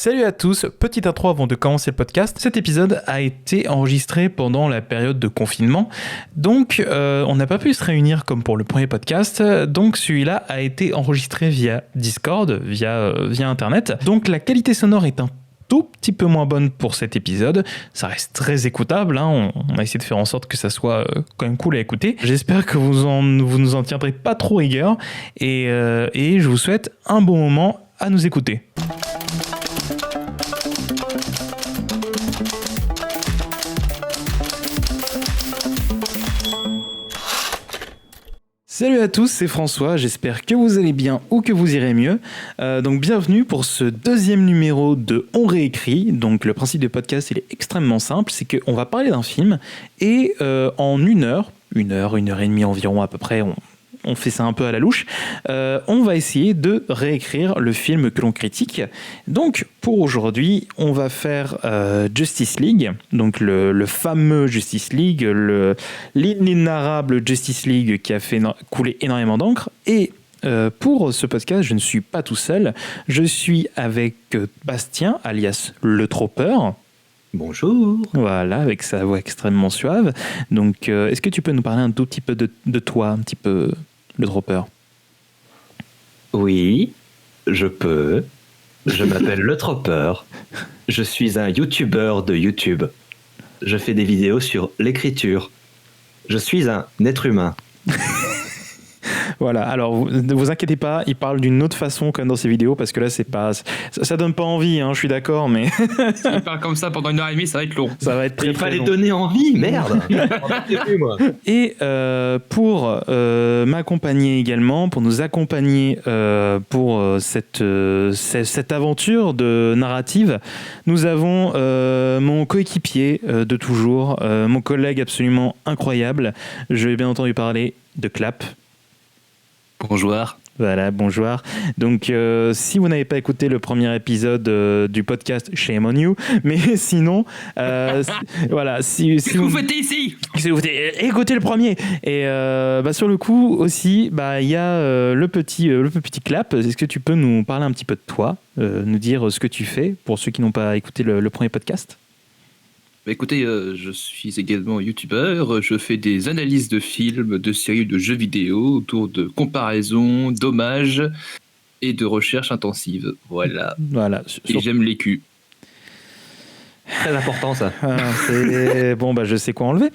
Salut à tous, petite intro avant de commencer le podcast. Cet épisode a été enregistré pendant la période de confinement, donc on n'a pas pu se réunir comme pour le premier podcast, donc celui-là a été enregistré via Discord, via Internet. Donc la qualité sonore est un tout petit peu moins bonne pour cet épisode, ça reste très écoutable, hein. On a essayé de faire en sorte que ça soit quand même cool à écouter. J'espère que vous nous en tiendrez pas trop rigueur, et je vous souhaite un bon moment à nous écouter. Salut à tous, c'est François, j'espère que vous allez bien ou que vous irez mieux. Donc bienvenue pour ce deuxième numéro de On réécrit. Donc le principe du podcast il est extrêmement simple, c'est qu'on va parler d'un film et en une heure et demie environ à peu près, on fait ça un peu à la louche, on va essayer de réécrire le film que l'on critique. Donc pour aujourd'hui, on va faire Justice League, donc le fameux Justice League, l'inénarrable Justice League qui a fait couler énormément d'encre. Et pour ce podcast, je ne suis pas tout seul, je suis avec Bastien, alias le Tropeur. Bonjour. Voilà, avec sa voix extrêmement suave. Donc, est-ce que tu peux nous parler un tout petit peu de toi, un petit peu, le Tropeur ? Oui, je peux. Je m'appelle le Tropeur. Je suis un YouTuber de YouTube. Je fais des vidéos sur l'écriture. Je suis un être humain. Voilà, alors ne vous inquiétez pas, il parle d'une autre façon quand même dans ses vidéos, parce que là ça donne pas envie, hein, je suis d'accord, mais il parle comme ça pendant 1h30, ça va être long. Ça va être très, il fallait long. Donner envie, merde. Et pour m'accompagner également, pour nous accompagner pour cette aventure de narrative, nous avons mon coéquipier de toujours, mon collègue absolument incroyable. Je vais bien entendu parler de Clap. Bonjour. Voilà, bonjour. Donc, si vous n'avez pas écouté le premier épisode du podcast, shame on you. Mais sinon, voilà, si vous faites ici, écoutez le premier. Et sur le coup aussi, il y a le petit Clap. Est-ce que tu peux nous parler un petit peu de toi, nous dire ce que tu fais pour ceux qui n'ont pas écouté le premier podcast? Écoutez, je suis également youtubeur, je fais des analyses de films, de séries, de jeux vidéo autour de comparaisons, d'hommages et de recherches intensives. Voilà. Et j'aime les culs. Très important ça. Bon, je sais quoi enlever.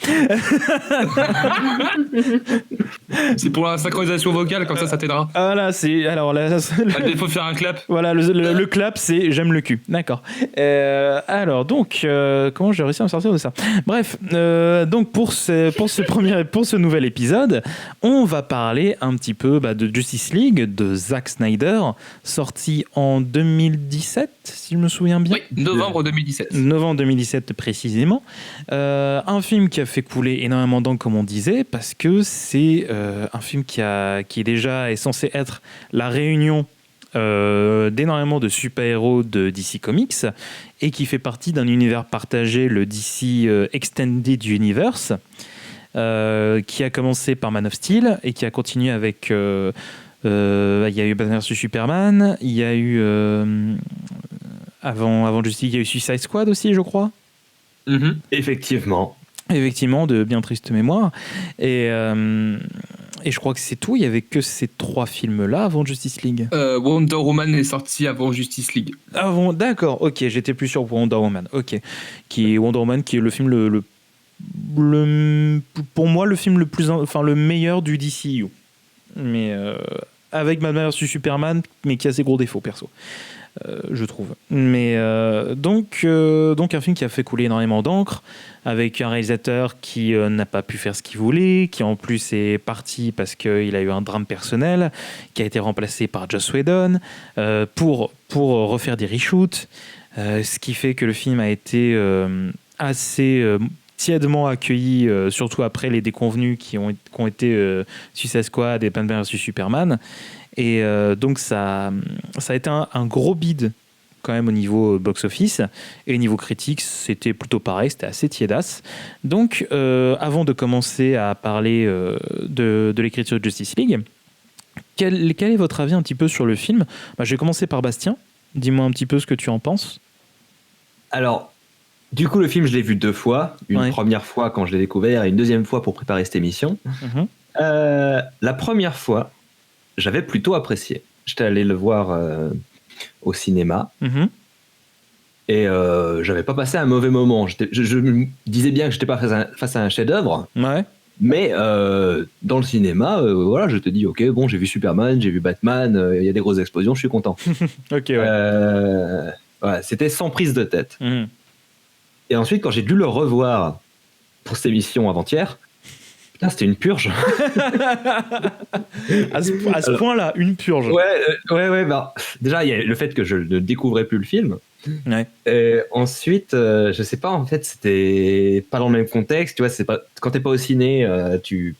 C'est pour la synchronisation vocale, comme ça t'aidera. Voilà, il faut faire un clap. Voilà, le clap, c'est j'aime le cul. D'accord. Alors, donc, comment j'ai réussi à me sortir de ça ? Bref, donc pour ce nouvel épisode, on va parler un petit peu de Justice League, de Zack Snyder, sorti en 2017, si je me souviens bien. Oui, novembre 2017. Novembre 2017 précisément. Un film qui a fait couler énormément d'encre, comme on disait, parce que c'est un film qui est déjà censé être la réunion d'énormément de super-héros de DC Comics et qui fait partie d'un univers partagé, le DC Extended Universe, qui a commencé par Man of Steel et qui a continué avec... il y a eu Batman vs Superman, il y a eu... Avant Justice, il y a eu Suicide Squad aussi, je crois. Mm-hmm. Effectivement, de bien triste mémoire. Et je crois que c'est tout. Il n'y avait que ces 3 films-là avant Justice League. Wonder Woman est sorti avant Justice League. D'accord, ok. J'étais plus sûr pour Wonder Woman. Ok. Wonder Woman, qui est le film pour moi, le film le meilleur du DCU. Mais avec Batman vs Superman, mais qui a ses gros défauts, perso. Je trouve. Mais donc un film qui a fait couler énormément d'encre, avec un réalisateur qui n'a pas pu faire ce qu'il voulait, qui en plus est parti parce qu'il a eu un drame personnel, qui a été remplacé par Joss Whedon pour refaire des reshoots, ce qui fait que le film a été assez tièdement accueilli, surtout après les déconvenus qui ont été Suicide Squad et Batman vs Superman. Et donc ça a été un gros bide quand même au niveau box-office, et au niveau critique c'était plutôt pareil, c'était assez tiédasse. Donc avant de commencer à parler de l'écriture de Justice League, quel est votre avis un petit peu sur le film ? Je vais commencer par Bastien. Dis-moi un petit peu ce que tu en penses. Alors, du coup, le film, je l'ai vu 2 fois. Une Ouais. première fois quand je l'ai découvert et une deuxième fois pour préparer cette émission. Mhm. La première fois, j'avais plutôt apprécié. J'étais allé le voir au cinéma Mhm. et j'avais pas passé un mauvais moment. Je me disais bien que j'étais pas face à un chef-d'œuvre, Ouais. mais dans le cinéma, voilà, je te dis, ok, bon, j'ai vu Superman, j'ai vu Batman, il y a des grosses explosions, je suis content. Ok, ouais. Voilà, c'était sans prise de tête. Mhm. Et ensuite, quand j'ai dû le revoir pour cette émission avant-hier, putain, c'était une purge. À ce Alors- point-là, une purge. Ouais. Bah, déjà, il y a le fait que je ne découvrais plus le film. Ouais. Et ensuite, je sais pas, en fait, c'était pas dans le même contexte. Tu vois, c'est pas quand t'es pas au ciné, tu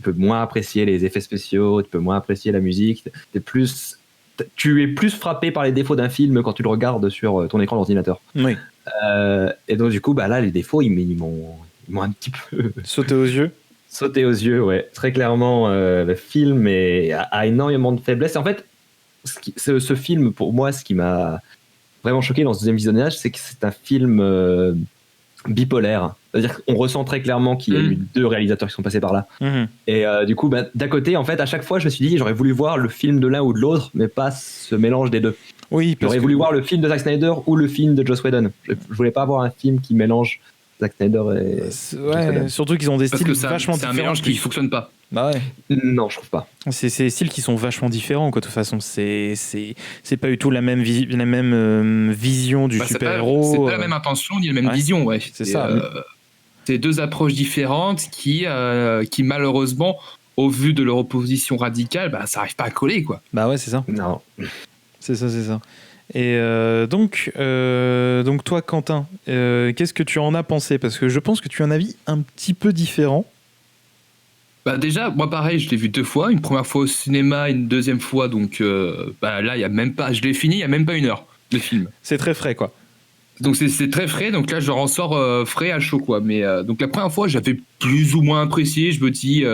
peux moins apprécier les effets spéciaux, tu peux moins apprécier la musique. Tu es plus frappé par les défauts d'un film quand tu le regardes sur ton écran d'ordinateur. Oui. Et donc du coup, bah là, les défauts, ils m'ont un petit peu Sauter aux yeux. sauté aux yeux. Ouais, très clairement, le film a énormément de faiblesses. Et en fait, ce film, pour moi, ce qui m'a vraiment choqué dans ce deuxième visionnage, c'est que c'est un film bipolaire. C'est-à-dire qu'on ressent très clairement qu'il y a eu 2 réalisateurs qui sont passés par là. Mhm. Et du coup, bah, d'un côté, en fait, à chaque fois, je me suis dit, j'aurais voulu voir le film de l'un ou de l'autre, mais pas ce mélange des deux. Oui, parce J'aurais que... voulu voir le film de Zack Snyder ou le film de Joss Whedon. Je voulais pas voir un film qui mélange Zack Snyder et Joss Ouais, Whedon. surtout qu'ils ont des Parce styles que vachement c'est un différents. mélange qui fonctionne pas. Bah ouais. Non, je trouve pas. C'est des styles qui sont vachement différents, quoi. De toute façon, c'est pas du tout la même vision du Bah, c'est super-héros. pas la même intention ni la même Ouais. vision, ouais. C'est ça. C'est 2 approches différentes qui malheureusement, au vu de leur opposition radicale, bah, ça arrive pas à coller, quoi. Bah ouais, c'est ça. Non. C'est ça. Et donc toi, Quentin, qu'est-ce que tu en as pensé? Parce que je pense que tu as un avis un petit peu différent. Bah déjà, moi pareil, je l'ai vu 2 fois, une première fois au cinéma, une deuxième fois, donc bah, là, il y a même pas, je l'ai fini, il y a même pas 1 heure, le film. C'est très frais, quoi. Donc c'est très frais, donc là je ressors frais à chaud, quoi. Mais donc la première fois, j'avais plus ou moins apprécié, je me dis,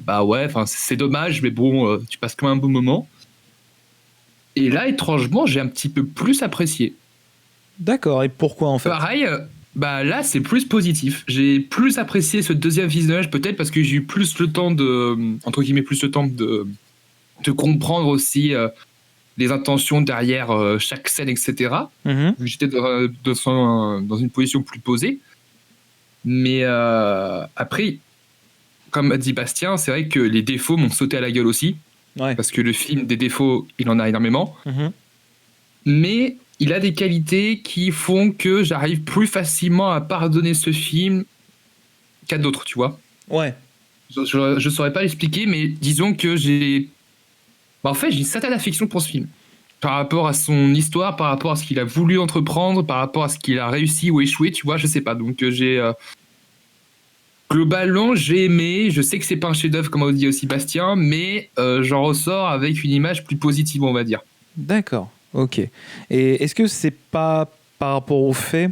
bah ouais, enfin c'est dommage, mais bon, tu passes quand même un bon moment. Et là, étrangement, j'ai un petit peu plus apprécié. D'accord. Et pourquoi, en fait? Pareil, bah là, c'est plus positif. J'ai plus apprécié ce deuxième visionnage, peut-être parce que j'ai eu plus le temps entre guillemets, plus le temps de comprendre aussi les intentions derrière chaque scène, etc. Mhm. Vu que j'étais dans une position plus posée. Mais après, comme a dit Bastien, c'est vrai que les défauts m'ont sauté à la gueule aussi. Ouais. Parce que le film, des défauts, il en a énormément. Mhm. Mais il a des qualités qui font que j'arrive plus facilement à pardonner ce film qu'à d'autres, tu vois. Ouais. Je saurais pas l'expliquer, mais disons que j'ai une certaine affection pour ce film. Par rapport à son histoire, par rapport à ce qu'il a voulu entreprendre, par rapport à ce qu'il a réussi ou échoué, tu vois, je sais pas. Donc globalement, j'ai aimé. Je sais que c'est pas un chef-d'œuvre, comme a dit aussi Bastien, mais j'en ressors avec une image plus positive, on va dire. D'accord. Ok. Et est-ce que c'est pas par rapport au fait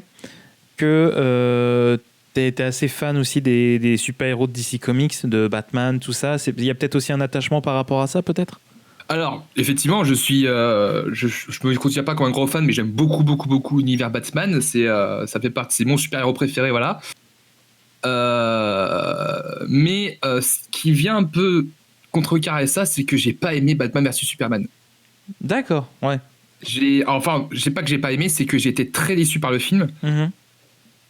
que t'es assez fan aussi des super-héros de DC Comics, de Batman, tout ça? Il y a peut-être aussi un attachement par rapport à ça, peut-être? Alors, effectivement, je me considère pas comme un gros fan, mais j'aime beaucoup l'univers Batman. Ça fait partie, c'est mon super-héros préféré, voilà. Mais ce qui vient un peu contrecarrer ça, c'est que j'ai pas aimé Batman vs Superman. D'accord, ouais. Je sais pas que j'ai pas aimé, c'est que j'ai été très déçu par le film. Mhm.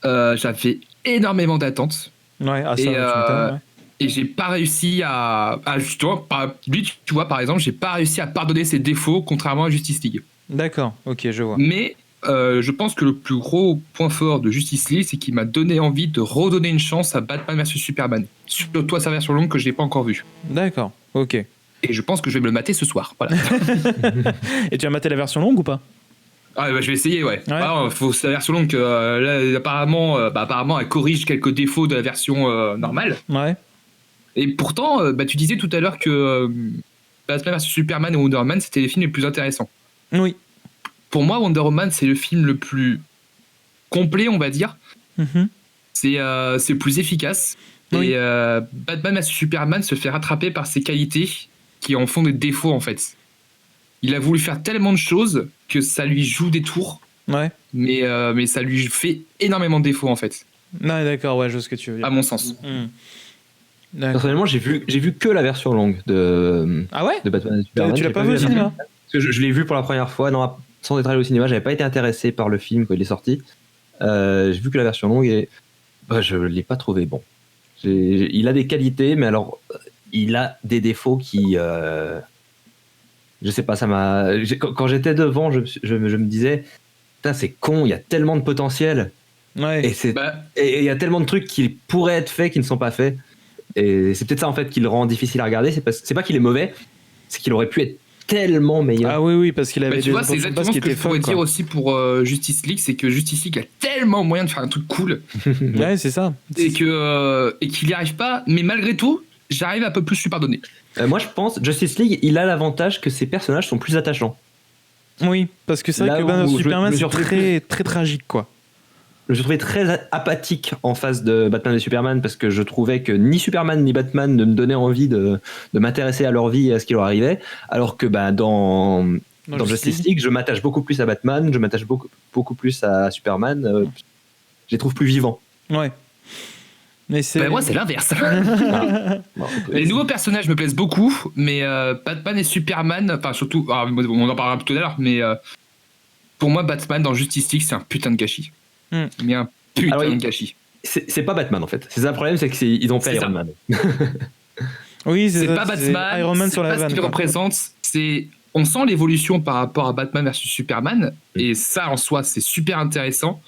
J'avais énormément d'attentes. Ouais, Et, tu m'étonnes, ouais. Et j'ai pas réussi à justement, lui, tu vois, par exemple, j'ai pas réussi à pardonner ses défauts, contrairement à Justice League. D'accord, ok, je vois. Mais je pense que le plus gros point fort de Justice League, c'est qu'il m'a donné envie de redonner une chance à Batman vs Superman. Surtout à sa version longue que je n'ai pas encore vue. D'accord, ok. Et je pense que je vais me le mater ce soir. Voilà. Et tu as maté la version longue ou pas? Ah, bah, je vais essayer, ouais. Faut la version longue. Là, apparemment, elle corrige quelques défauts de la version normale. Ouais. Et pourtant, tu disais tout à l'heure que Batman vs Superman et Wonder Woman, c'était les films les plus intéressants. Oui. Pour moi, Wonder Woman, c'est le film le plus complet, on va dire. Mhm. C'est le plus efficace. Oui. Et Batman vs Superman se fait rattraper par ses qualités qui en font des défauts, en fait. Il a voulu faire tellement de choses que ça lui joue des tours, Ouais. mais ça lui fait énormément de défauts en fait, Non, d'accord, ouais, je vois ce que tu veux dire. à mon sens. D'accord. Personnellement, j'ai vu que la version longue de Ah ouais? Batman et Superman. Tu l'as J'ai pas vu au la version- cinéma? Parce que je l'ai vu pour la première fois, non, sans être allé au cinéma, j'avais pas été intéressé par le film quand il est sorti. J'ai vu que la version longue et je l'ai pas trouvé bon. Il a des qualités, mais alors il a des défauts qui, je sais pas, quand j'étais devant, je me disais, putain, c'est con, il y a tellement de potentiel Ouais. et il y a tellement de trucs qui pourraient être faits qui ne sont pas faits. Et c'est peut-être ça en fait qui le rend difficile à regarder. C'est pas qu'il est mauvais, c'est qu'il aurait pu être tellement meilleur. Ah oui, parce qu'il avait Tu des vois, c'est intentions de base exactement qui ce que étaient je pourrais folles, dire quoi. aussi pour Justice League, c'est que Justice League a tellement moyen de faire un truc cool Ouais, c'est ça. et qu'il n'y arrive pas, mais malgré tout, j'arrive un peu plus lui pardonner. Moi je pense Justice League, il a l'avantage que ses personnages sont plus attachants. Oui, parce que c'est vrai Là que Batman où vs Superman, je c'est retrouve très, très tragique, quoi. Je trouvais très apathique en face de Batman et Superman parce que je trouvais que ni Superman ni Batman ne me donnaient envie de m'intéresser à leur vie et à ce qui leur arrivait, alors que dans Justice League, je m'attache beaucoup plus à Batman, je m'attache beaucoup plus à Superman, je les trouve plus vivants. Ouais. Mais c'est... Moi, c'est l'inverse. Bon, Les nouveaux personnages me plaisent beaucoup, mais Batman et Superman, enfin surtout, on en parlera tout à l'heure, mais pour moi, Batman dans Justice League, c'est un putain de gâchis. Mais un putain de gâchis. C'est pas Batman en fait. C'est ça le problème, c'est qu'ils ont fait Iron Man. Oui, c'est ça, pas Batman, Iron Man c'est sur la pas ce vanne, qu'il quoi. représente. On sent l'évolution par rapport à Batman versus Superman, et ça en soi, c'est super intéressant.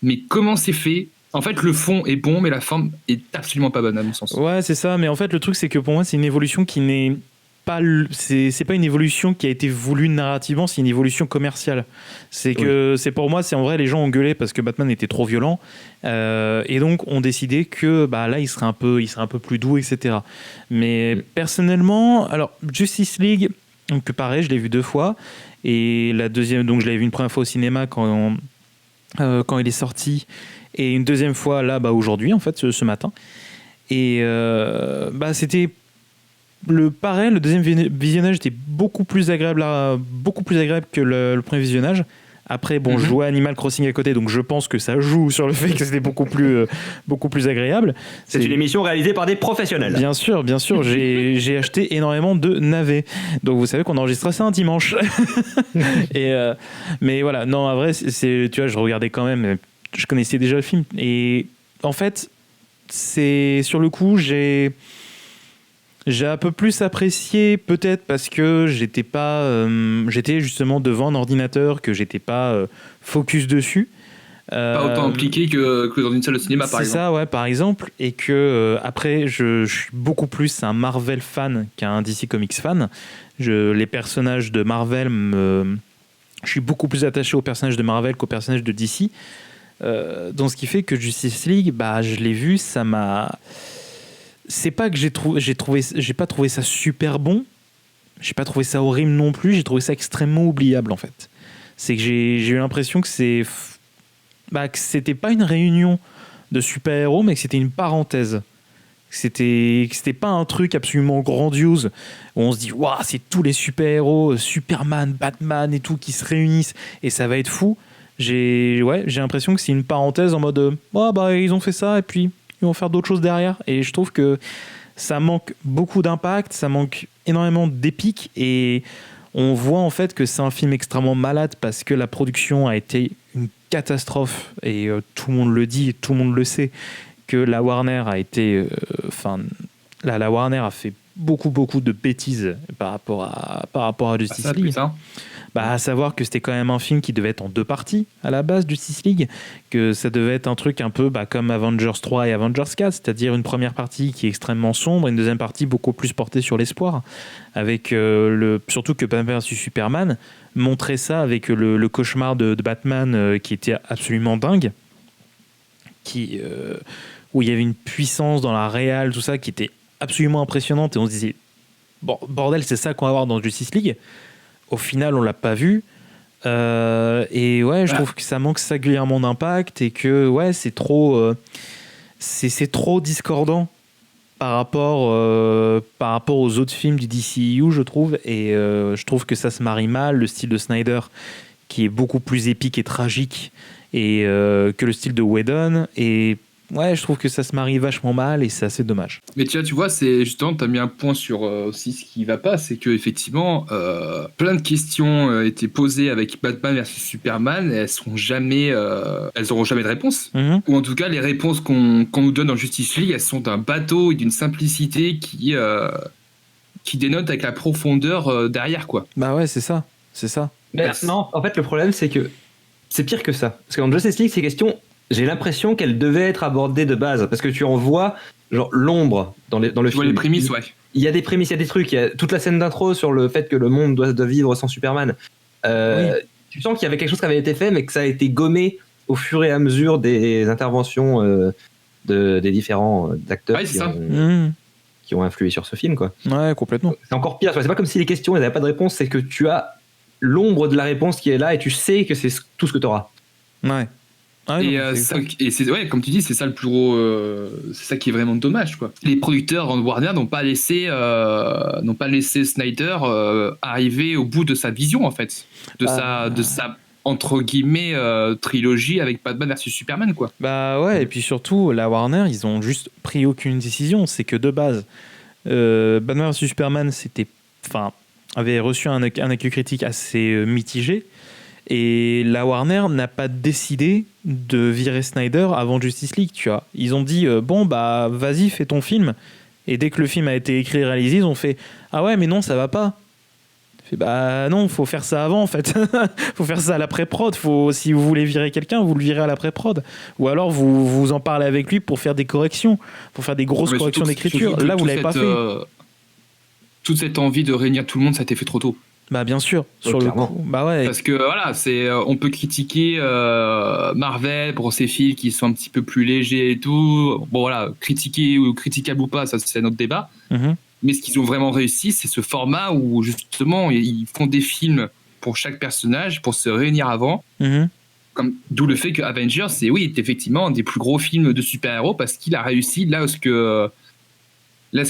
Mais comment c'est fait? En fait, le fond est bon, mais la forme est absolument pas bonne à mon sens. Ouais, c'est ça. Mais en fait, le truc, c'est que pour moi, c'est une évolution qui n'est pas... C'est pas une évolution qui a été voulue narrativement, c'est une évolution commerciale. C'est que, c'est pour moi, c'est en vrai, les gens ont gueulé parce que Batman était trop violent. Et donc, ont décidé que là, il serait un peu plus doux, etc. Mais personnellement, alors, Justice League, donc pareil, je l'ai vu 2 fois. Et la deuxième, donc je l'avais vu une première fois au cinéma quand il est sorti. Et une deuxième fois là aujourd'hui en fait ce matin et c'était le deuxième visionnage était beaucoup plus agréable que le premier visionnage. Après je jouais à Animal Crossing à côté, donc je pense que ça joue sur le fait que c'était beaucoup plus agréable. C'est une émission réalisée par des professionnels. Bien sûr, j'ai acheté énormément de navets. Donc vous savez qu'on enregistre ça un dimanche. Mais voilà, non, en vrai, tu vois, je regardais quand même, je connaissais déjà le film. Et en fait, c'est sur le coup, j'ai un peu plus apprécié, peut-être parce que j'étais justement devant un ordinateur, que j'étais pas focus dessus. Pas autant impliqué que dans une salle de cinéma, par exemple. C'est ça, ouais, par exemple. Et que après, je suis beaucoup plus un Marvel fan qu'un DC Comics fan. Les personnages de Marvel, je suis beaucoup plus attaché aux personnages de Marvel qu'aux personnages de DC. Donc ce qui fait que Justice League, je l'ai vu, ça m'a... C'est pas que j'ai pas trouvé ça super bon, j'ai pas trouvé ça horrible non plus, j'ai trouvé ça extrêmement oubliable en fait. C'est que j'ai eu l'impression que que c'était pas une réunion de super-héros, mais que c'était une parenthèse. Que c'était pas un truc absolument grandiose où on se dit waouh, c'est tous les super-héros, Superman, Batman et tout qui se réunissent et ça va être fou. J'ai l'impression que c'est une parenthèse en mode ils ont fait ça et puis ils vont faire d'autres choses derrière, et je trouve que ça manque beaucoup d'impact, ça manque énormément d'épique, et on voit en fait que c'est un film extrêmement malade parce que la production a été une catastrophe, et tout le monde le dit, tout le monde le sait, que la Warner a été la Warner a fait beaucoup de bêtises par rapport à Justice League. À savoir que c'était quand même un film qui devait être en 2 parties à la base, Justice League, que ça devait être un truc un peu comme Avengers 3 et Avengers 4, c'est-à-dire une première partie qui est extrêmement sombre et une deuxième partie beaucoup plus portée sur l'espoir, avec surtout que Batman vs Superman montrait ça avec le cauchemar de Batman qui était absolument dingue, où il y avait une puissance dans la réal, tout ça, qui était absolument impressionnante, et on se disait bordel, c'est ça qu'on va voir dans Justice League. Au final, on l'a pas vu. Et ouais, je trouve que ça manque singulièrement d'impact, et que c'est trop discordant par rapport aux autres films du DCU, je trouve. Et je trouve que ça se marie mal. Le style de Snyder, qui est beaucoup plus épique et tragique et que le style de Whedon. Et ouais, je trouve que ça se marie vachement mal et c'est assez dommage. Mais tu vois, c'est justement, tu as mis un point sur aussi ce qui va pas, c'est qu'effectivement, plein de questions étaient posées avec Batman versus Superman, et elles auront jamais de réponse. Ou en tout cas, les réponses qu'on nous donne dans Justice League, elles sont d'un bateau et d'une simplicité qui dénote avec la profondeur derrière, quoi. Bah ouais, c'est ça. Mais non, en fait, le problème, c'est que c'est pire que ça. Parce qu'en Justice League, ces questions, j'ai l'impression qu'elles devaient être abordées de base. Parce que tu en vois genre, l'ombre dans le film. Tu vois les prémices, ouais. Il y a des prémices, il y a des trucs. Il y a toute la scène d'intro sur le fait que le monde doit vivre sans Superman. Oui. Tu sens qu'il y avait quelque chose qui avait été fait, mais que ça a été gommé au fur et à mesure des interventions des différents acteurs qui ont influé sur ce film, quoi. Ouais, complètement. C'est encore pire. C'est pas comme si les questions, elles n'avaient pas de réponse. C'est que tu as l'ombre de la réponse qui est là et tu sais que c'est tout ce que tu auras. Ouais. Ah oui, et c'est ouais, comme tu dis, c'est ça le plus gros, c'est ça qui est vraiment dommage, quoi. Les producteurs en Warner n'ont pas laissé Snyder arriver au bout de sa vision, en fait, de sa entre guillemets trilogie avec Batman versus Superman, quoi. Bah ouais, et puis surtout la Warner, ils ont juste pris aucune décision. C'est que de base, Batman versus Superman, avait reçu un accueil critique assez mitigé. Et la Warner n'a pas décidé de virer Snyder avant Justice League, tu vois. Ils ont dit bon bah vas-y, fais ton film. Et dès que le film a été écrit et réalisé, ils ont fait ah ouais mais non ça va pas. Fait, bah non, faut faire ça avant en fait. Faut faire ça à la pré-prod. Si vous voulez virer quelqu'un, vous le virez à la pré-prod. Ou alors vous en parlez avec lui pour faire des corrections, pour faire des grosses corrections d'écriture. Là vous l'avez pas fait. Toute cette envie de réunir tout le monde, ça a été fait trop tôt. Bah bien sûr, sur le coup. Bah ouais. Parce que voilà, on peut critiquer Marvel pour ses films qui sont un petit peu plus légers et tout. Bon voilà, critiquer ou critiquable ou pas, ça c'est notre débat. Mais ce qu'ils ont vraiment réussi, c'est ce format où justement ils font des films pour chaque personnage pour se réunir avant. D'où le fait que Avengers, c'est effectivement un des plus gros films de super-héros parce qu'il a réussi là ce que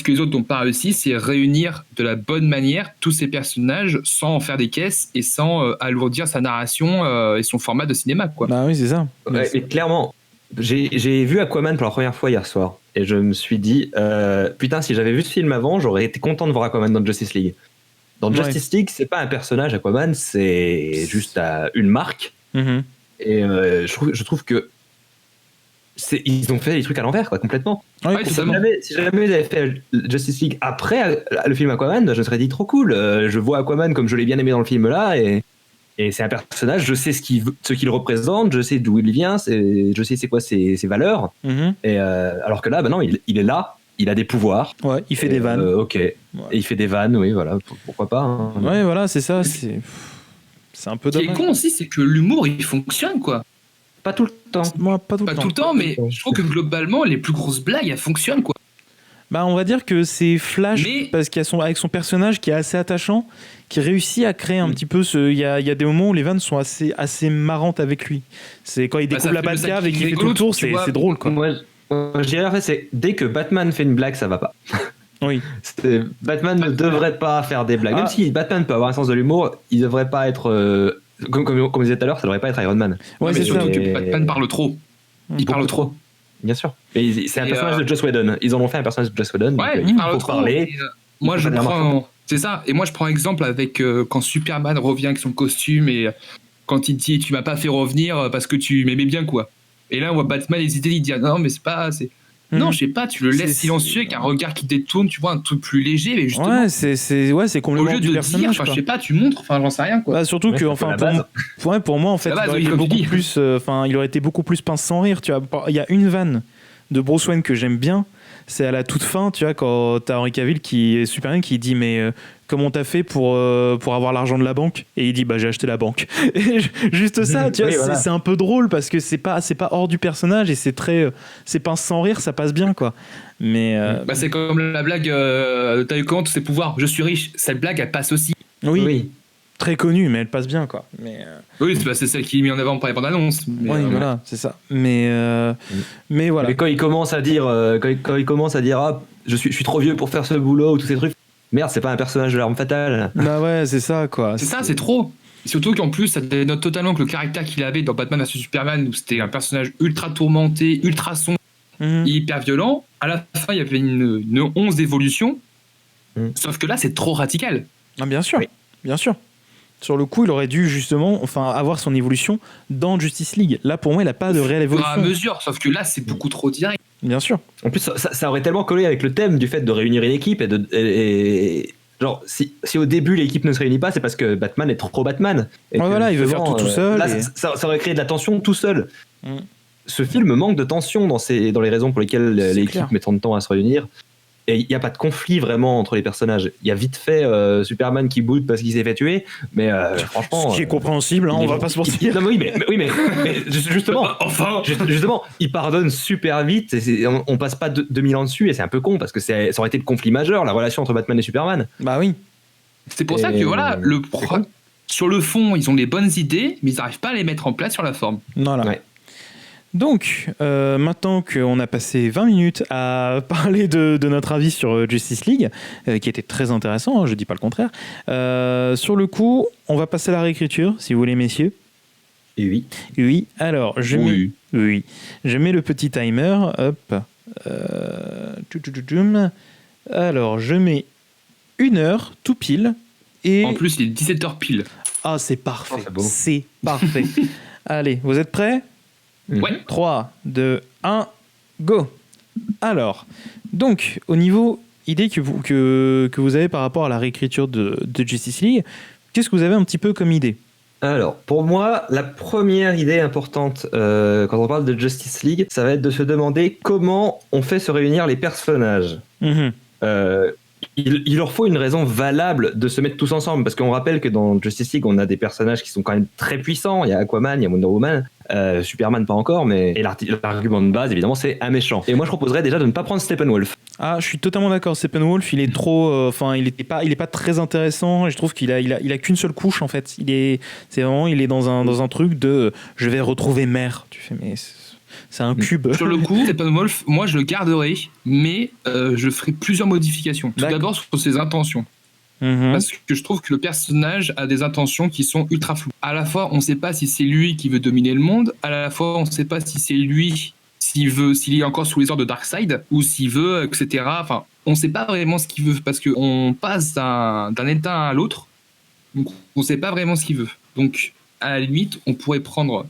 les autres n'ont pas réussi, c'est réunir de la bonne manière tous ces personnages sans en faire des caisses et sans alourdir sa narration et son format de cinéma, quoi. Bah oui, c'est ça. Ouais, et clairement, j'ai vu Aquaman pour la première fois hier soir et je me suis dit putain, si j'avais vu ce film avant, j'aurais été content de voir Aquaman dans Justice League. Dans Justice League, c'est pas un personnage, Aquaman, c'est juste une marque. Et je trouve que ils ont fait des trucs à l'envers, quoi, complètement. Si jamais ils avaient fait Justice League après le film Aquaman, je me serais dit trop cool. Je vois Aquaman comme je l'ai bien aimé dans le film là, et c'est un personnage, je sais ce qu'il représente, je sais d'où il vient, je sais c'est quoi ses valeurs. Et alors que là, bah non, il est là, il a des pouvoirs. Ouais, il fait des vannes. Ok. Ouais. Et il fait des vannes, oui, voilà, pourquoi pas. Hein. Ouais, voilà, c'est ça. C'est un peu dommage. Ce qui est con aussi, c'est que l'humour, il fonctionne, quoi. Pas tout le temps. Moi, pas tout le temps, mais je trouve que globalement, les plus grosses blagues, elles fonctionnent, quoi. Bah, on va dire que c'est Flash, parce qu'il y a avec son personnage qui est assez attachant, qui réussit à créer un petit peu il y a des moments où les vannes sont assez marrantes avec lui. C'est quand il découvre la Batcave et qu'il fait tout le tour, c'est drôle, quoi. Moi, je dirais en fait, c'est dès que Batman fait une blague, ça va pas. Oui. Batman ne devrait pas faire des blagues. Même si Batman peut avoir un sens de l'humour, il devrait pas être comme je disais tout à l'heure, ça devrait pas être Iron Man. Ouais, mais surtout que Batman parle trop. Il parle trop. Bien sûr. Mais c'est un personnage de Joss Whedon. Ils en ont fait un personnage de Joss Whedon. Ouais, donc, il parle trop. Parler. Moi, je prends. C'est ça. Et moi, je prends exemple avec quand Superman revient avec son costume et quand il dit tu m'as pas fait revenir parce que tu m'aimais bien, quoi. Et là, on voit Batman hésiter, il dit non, mais c'est pas. Non, je sais pas, tu le laisses silencieux avec un regard qui détourne, tu vois, un truc plus léger, mais justement. Ouais, c'est complètement au lieu du de personnage. Dire, je sais pas, tu montres, j'en sais rien, quoi. Bah, surtout que, pour moi, en fait, il aurait été beaucoup plus pince sans rire, tu vois. Il y a une vanne de Bruce Wayne que j'aime bien, c'est à la toute fin, tu vois, quand t'as Henry Cavill qui est Superman qui dit mais comment t'as fait pour avoir l'argent de la banque, et il dit bah j'ai acheté la banque. Et juste ça, tu vois, voilà. C'est un peu drôle parce que c'est pas hors du personnage et c'est pince sans rire, ça passe bien, quoi. Mais c'est comme la blague t'as eu comment tous ces pouvoirs, je suis riche, cette blague elle passe aussi. Oui. Très connue, mais elle passe bien, quoi. Oui, c'est celle qui est mise en avant par les bandes annonces. Oui, voilà, c'est ça. Mais voilà. Mais quand il commence à dire, ah, je suis trop vieux pour faire ce boulot ou tous ces trucs, merde, c'est pas un personnage de l'Arme Fatale. Bah ouais, c'est ça, quoi. C'est ça, c'est trop. Surtout qu'en plus, ça dénote totalement que le caractère qu'il avait dans Batman vs Superman, où c'était un personnage ultra tourmenté, ultra sombre, hyper violent. À la fin, il y avait une 11 d'évolution. Sauf que là, c'est trop radical. Ah, bien sûr, bien sûr. Sur le coup, il aurait dû justement avoir son évolution dans Justice League. Là, pour moi, il n'a pas de réelle évolution. À mesure, sauf que là, c'est beaucoup trop direct. Bien sûr. En plus, ça aurait tellement collé avec le thème du fait de réunir une équipe genre, si au début l'équipe ne se réunit pas, c'est parce que Batman est trop Batman. Et voilà, il veut faire tout seul. Là, ça aurait créé de la tension tout seul. Ce film manque de tension dans les raisons pour lesquelles l'équipe met tant de temps à se réunir. Et il n'y a pas de conflit vraiment entre les personnages. Il y a vite fait Superman qui boude parce qu'il s'est fait tuer, mais franchement... Ce qui est compréhensible, on va pas se mentir. Non, mais justement, enfin justement, il pardonne super vite, et on passe pas 2000 ans dessus, et c'est un peu con, parce que ça aurait été le conflit majeur, la relation entre Batman et Superman. Bah oui. C'est pour ça que voilà, sur le fond, ils ont les bonnes idées, mais ils n'arrivent pas à les mettre en place sur la forme. Voilà. Ouais. Donc, maintenant qu'on a passé 20 minutes à parler de notre avis sur Justice League, qui était très intéressant, hein, je dis pas le contraire, sur le coup, on va passer à la réécriture, si vous voulez, messieurs. Oui. Oui, alors, je mets le petit timer, hop. Alors, je mets 1 heure, tout pile. Et... En plus, il est 17h pile. Ah, c'est parfait, c'est parfait. Allez, vous êtes prêts ? Ouais. 3, 2, 1, go. Alors, donc, au niveau idée que vous avez par rapport à la réécriture de Justice League, qu'est-ce que vous avez un petit peu comme idée ? Alors, pour moi, la première idée importante quand on parle de Justice League, ça va être de se demander comment on fait se réunir les personnages. Il leur faut une raison valable de se mettre tous ensemble, parce qu'on rappelle que dans Justice League, on a des personnages qui sont quand même très puissants. Il y a Aquaman, il y a Wonder Woman, Superman pas encore, mais l'argument de base, évidemment, c'est un méchant. Et moi, je proposerais déjà de ne pas prendre Steppenwolf. Ah, je suis totalement d'accord. Steppenwolf, il est trop, il est pas très intéressant. Et je trouve qu'il a qu'une seule couche en fait. Il est dans un truc de, je vais retrouver mère. Tu fais, mais c'est un cube. Sur le coup, Steppenwolf, moi je le garderai, mais je ferai plusieurs modifications. Tout d'abord sur ses intentions. Parce que je trouve que le personnage a des intentions qui sont ultra floues. À la fois, on ne sait pas si c'est lui qui veut dominer le monde, à la fois, on ne sait pas si c'est lui, s'il est encore sous les ordres de Darkseid, ou s'il veut, etc. Enfin, on ne sait pas vraiment ce qu'il veut, parce qu'on passe d'un état à l'autre, donc on ne sait pas vraiment ce qu'il veut. Donc, à la limite, on pourrait prendre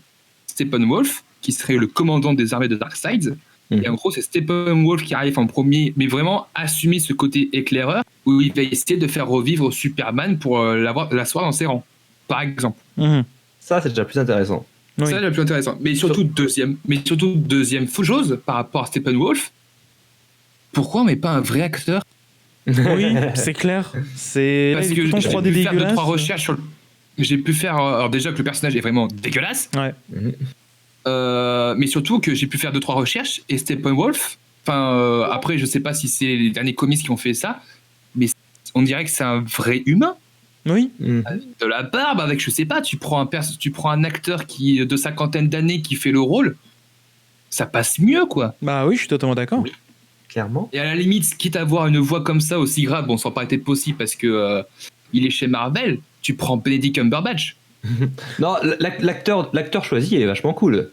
Steppenwolf, qui serait le commandant des armées de Darkseid. Et en gros, c'est Steppenwolf qui arrive en premier, mais vraiment assumer ce côté éclaireur, où il va essayer de faire revivre Superman pour l'asseoir dans ses rangs, par exemple. Ça, c'est déjà plus intéressant. Oui. Ça, c'est déjà plus intéressant. Mais surtout, deuxième chose par rapport à Steppenwolf, pourquoi on met pas un vrai acteur ? Oui, c'est clair. Parce que j'ai pu faire 2-3 recherches sur j'ai pu faire... Alors déjà que le personnage est vraiment dégueulasse. Ouais. Mais surtout que j'ai pu faire 2-3 recherches et Steppenwolf, après je sais pas si c'est les derniers comics qui ont fait ça, mais on dirait que c'est un vrai humain. Oui. De la barbe avec, je sais pas, tu prends un acteur qui de 50aine d'années qui fait le rôle, ça passe mieux quoi. Bah oui, je suis totalement d'accord. Oui. Clairement. Et à la limite, quitte à avoir une voix comme ça aussi grave, bon ça n'a pas été possible parce que il est chez Marvel, tu prends Benedict Cumberbatch. Non, l'acteur choisi est vachement cool.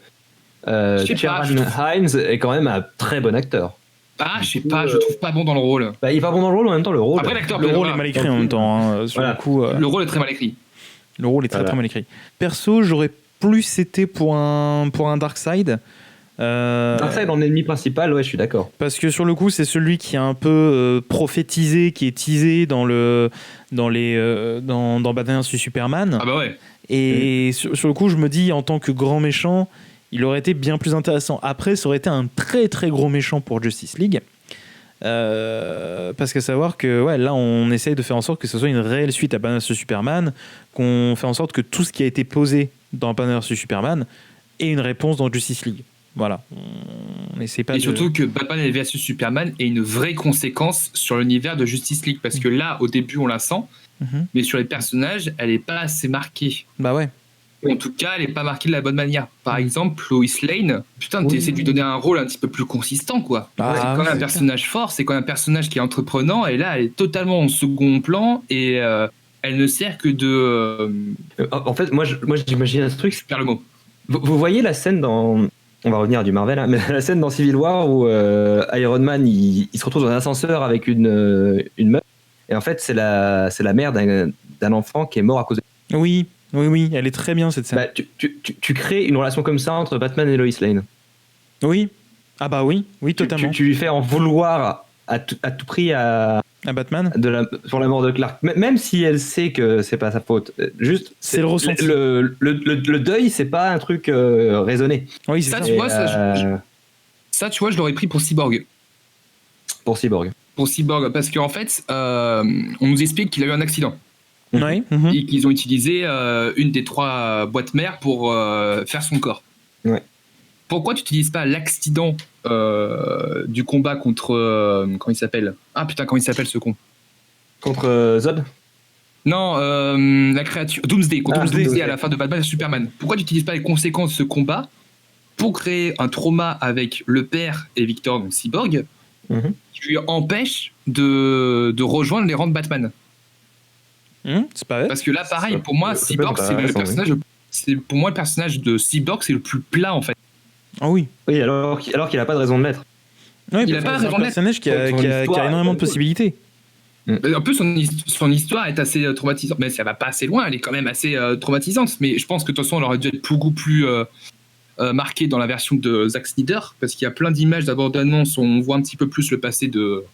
Ciarán Hinds est quand même un très bon acteur. Ah, je sais pas, je le trouve pas bon dans le rôle. Bah, il est pas bon dans le rôle, en même temps, le rôle. Après, le rôle est mal écrit en même temps. Hein, sur le coup, le rôle est très mal écrit. Le rôle est très mal écrit. Perso, j'aurais plus été pour un Darkseid. Darkseid en ennemi principal, ouais, je suis d'accord. Parce que sur le coup, c'est celui qui est un peu prophétisé, qui est teasé dans Batman vs Superman. Ah bah ouais. Et sur le coup, je me dis, en tant que grand méchant, il aurait été bien plus intéressant. Après, ça aurait été un très très gros méchant pour Justice League. Parce que savoir que là, on essaye de faire en sorte que ce soit une réelle suite à Batman vs Superman, qu'on fait en sorte que tout ce qui a été posé dans Batman vs Superman ait une réponse dans Justice League. Voilà. On essaie pas. Et surtout que Batman vs Superman ait une vraie conséquence sur l'univers de Justice League. Parce que là, au début, on la sent. Mais sur les personnages, elle n'est pas assez marquée. Bah ouais. En tout cas, elle n'est pas marquée de la bonne manière. Par exemple, Lois Lane, putain, tu essaies de lui donner un rôle un petit peu plus consistant, quoi. C'est quand même un personnage fort, c'est quand même un personnage qui est entreprenant, et là, elle est totalement en second plan, et elle ne sert que de En fait, moi j'imagine un truc. faire le mot. Vous voyez la scène dans. On va revenir à du Marvel, hein, mais la scène dans Civil War où Iron Man il se retrouve dans un ascenseur avec une meuf. Et en fait, c'est la mère d'un enfant qui est mort à cause de. Oui, elle est très bien cette scène. Bah, tu crées une relation comme ça entre Batman et Lois Lane. Oui. Ah bah oui, totalement. Tu lui fais en vouloir à tout prix À Batman. sur la mort de Clark. Même si elle sait que c'est pas sa faute. Juste, C'est le ressenti. Le deuil, c'est pas un truc raisonné. Oui, c'est Ça, ça. tu vois, Et, ça, tu vois, je l'aurais pris pour Cyborg. pour Cyborg. Pour Cyborg, parce qu'en fait, on nous explique qu'il a eu un accident Ouais. et qu'ils ont utilisé une des 3 boîtes mères pour faire son corps. Ouais. Pourquoi tu n'utilises pas l'accident du combat contre... comment il s'appelle ? Ah putain, comment il s'appelle ce con ? Contre Zod. Non, la créature... Doomsday, contre Ah, Doomsday Doomsday. à la fin de Batman vs Superman. Pourquoi tu n'utilises pas les conséquences de ce combat pour créer un trauma avec le père et Victor, donc Cyborg, qui lui empêche de rejoindre les rangs de Batman. C'est pas vrai. Parce que là, pareil, pour moi, c'est Cyborg, pas c'est le intéressant, personnage... C'est pour moi le personnage de Cyborg, c'est le plus plat en fait. Ah oui. Oui, alors qu'il a pas de raison de l'être. Oui, Il a pas c'est un raison de personnage qui a Son histoire, énormément de cool. possibilités. En plus, son histoire est assez traumatisante. Mais ça va pas assez loin, elle est quand même assez traumatisante. Mais je pense que de toute façon, elle aurait dû être beaucoup plus marquée dans la version de Zack Snyder, parce qu'il y a plein d'images d'abandonnement, on voit un petit peu plus le passé de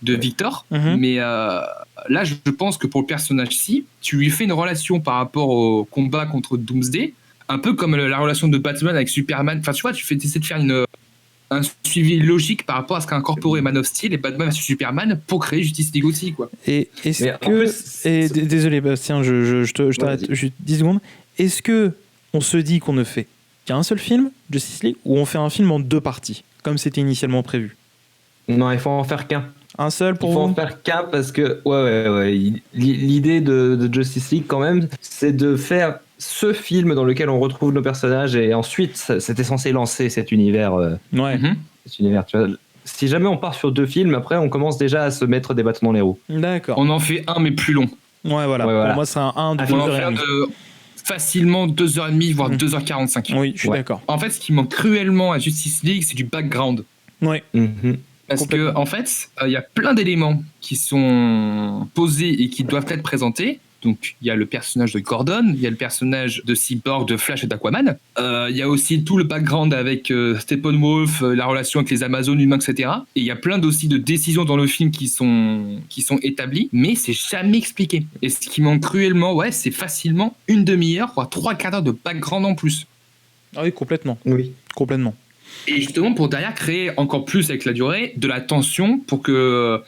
Victor. Mais là, je pense que pour le personnage-ci, tu lui fais une relation par rapport au combat contre Doomsday, un peu comme la relation de Batman avec Superman. Enfin, tu vois, tu essaies de faire un suivi logique par rapport à ce qu'a incorporé Man of Steel et Batman vs Superman pour créer Justice League aussi, quoi. Et est-ce Mais en que... plus, désolé Bastien, je t'arrête vas-y. juste 10 secondes. Est-ce que on se dit qu'on ne fait qu'un seul film, Justice League, ou on fait un film en 2 parties, comme c'était initialement prévu? Non, il faut en faire qu'un. Un seul pour Il faut en vous? faire qu'un parce que ouais. L'idée de Justice League quand même, c'est de faire ce film dans lequel on retrouve nos personnages et ensuite c'était censé lancer cet univers. Ouais. Cet univers, tu vois. Si jamais on part sur 2 films, après on commence déjà à se mettre des bâtons dans les roues. D'accord. On en fait un, mais plus long. Ouais, voilà. Ouais, voilà. Pour moi, c'est un 1 de Ah, 2 On en heures et fait demie. facilement 2h30, voire 2h45. Oui, je suis Ouais. d'accord. En fait, ce qui manque cruellement à Justice League, c'est du background. Ouais. Parce que, Complètement. en fait, il y a plein d'éléments qui sont posés et qui doivent être présentés. Donc, il y a le personnage de Gordon, il y a le personnage de Cyborg, de Flash et d'Aquaman. Il y a aussi tout le background avec Steppenwolf, la relation avec les Amazones humains, etc. Et il y a plein aussi de décisions dans le film qui sont établies, mais c'est jamais expliqué. Et ce qui manque cruellement, ouais, c'est facilement une demi-heure, voire 3/4 de background en plus. Ah oui, complètement. Oui. Complètement. Et justement, pour derrière créer encore plus avec la durée de la tension pour que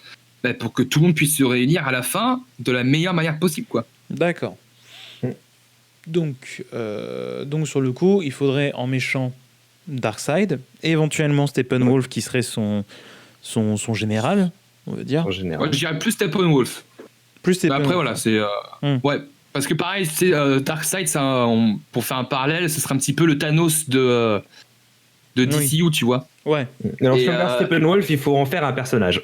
tout le monde puisse se réunir à la fin de la meilleure manière possible, quoi. D'accord. Donc sur le coup, il faudrait en méchant Darkseid, et éventuellement Steppenwolf qui serait son général, on va dire. En Ouais, général. je dirais plus Steppenwolf. Plus Mais Steppenwolf. après, voilà, c'est. Hmm. Ouais. Parce que pareil, c'est Darkseid, pour faire un parallèle, ce serait un petit peu le Thanos de DCU, tu vois. Ouais. Alors, Et, si on regarde Steppenwolf, il faut en faire un personnage.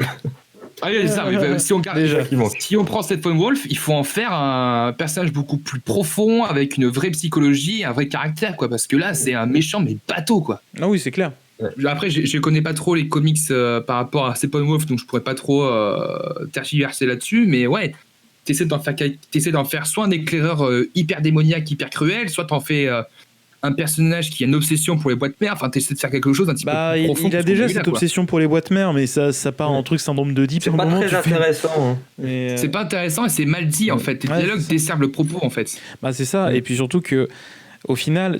Ah oui, c'est ça. Mais si on regarde, Déjà, qui manque. si on prend Steppenwolf, il faut en faire un personnage beaucoup plus profond, avec une vraie psychologie, un vrai caractère, quoi. Parce que là, c'est un méchant, mais bateau, quoi. Ah oui, c'est clair. Après, je connais pas trop les comics par rapport à Steppenwolf, donc je pourrais pas trop tergiverser là-dessus, mais ouais, t'essaies d'en faire soit un éclaireur hyper démoniaque, hyper cruel, soit t'en fais un personnage qui a une obsession pour les boîtes mères, enfin t'essaies de faire quelque chose d'un petit peu plus profond. Il a que ce déjà qu'on vu là, cette quoi. obsession pour les boîtes mères, mais ça part en truc syndrome de Deep. C'est pas très intéressant. Mais, C'est pas intéressant et c'est mal dit, en fait. Les Ouais, dialogues c'est ça. desservent le propos, en fait. bah c'est ça. Et puis surtout que, au final,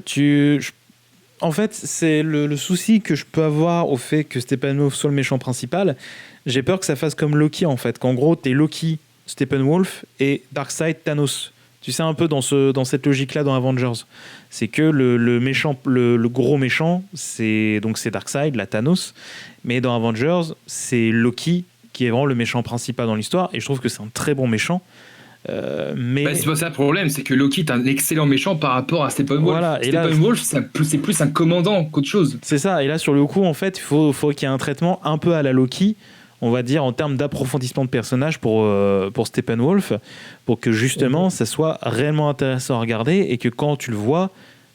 en fait, c'est le souci que je peux avoir au fait que Steppenwolf soit le méchant principal. J'ai peur que ça fasse comme Loki, en fait. Qu'en gros, t'es Loki, Steppenwolf et Darkseid, Thanos. Tu sais, un peu dans cette logique-là dans Avengers. C'est que le méchant, le gros méchant, c'est Darkseid, la Thanos. Mais dans Avengers, c'est Loki qui est vraiment le méchant principal dans l'histoire. Et je trouve que c'est un très bon méchant. Mais Bah, c'est pas ça le problème, c'est que Loki est un excellent méchant par rapport à Steppenwolf. Voilà, et là, Steppenwolf, c'est plus un commandant qu'autre chose. c'est ça. Et là, sur le coup, en fait, il faut qu'il y ait un traitement un peu à la Loki, on va dire, en termes d'approfondissement de personnage pour Steppenwolf, pour que justement ça soit réellement intéressant à regarder et que quand tu le vois,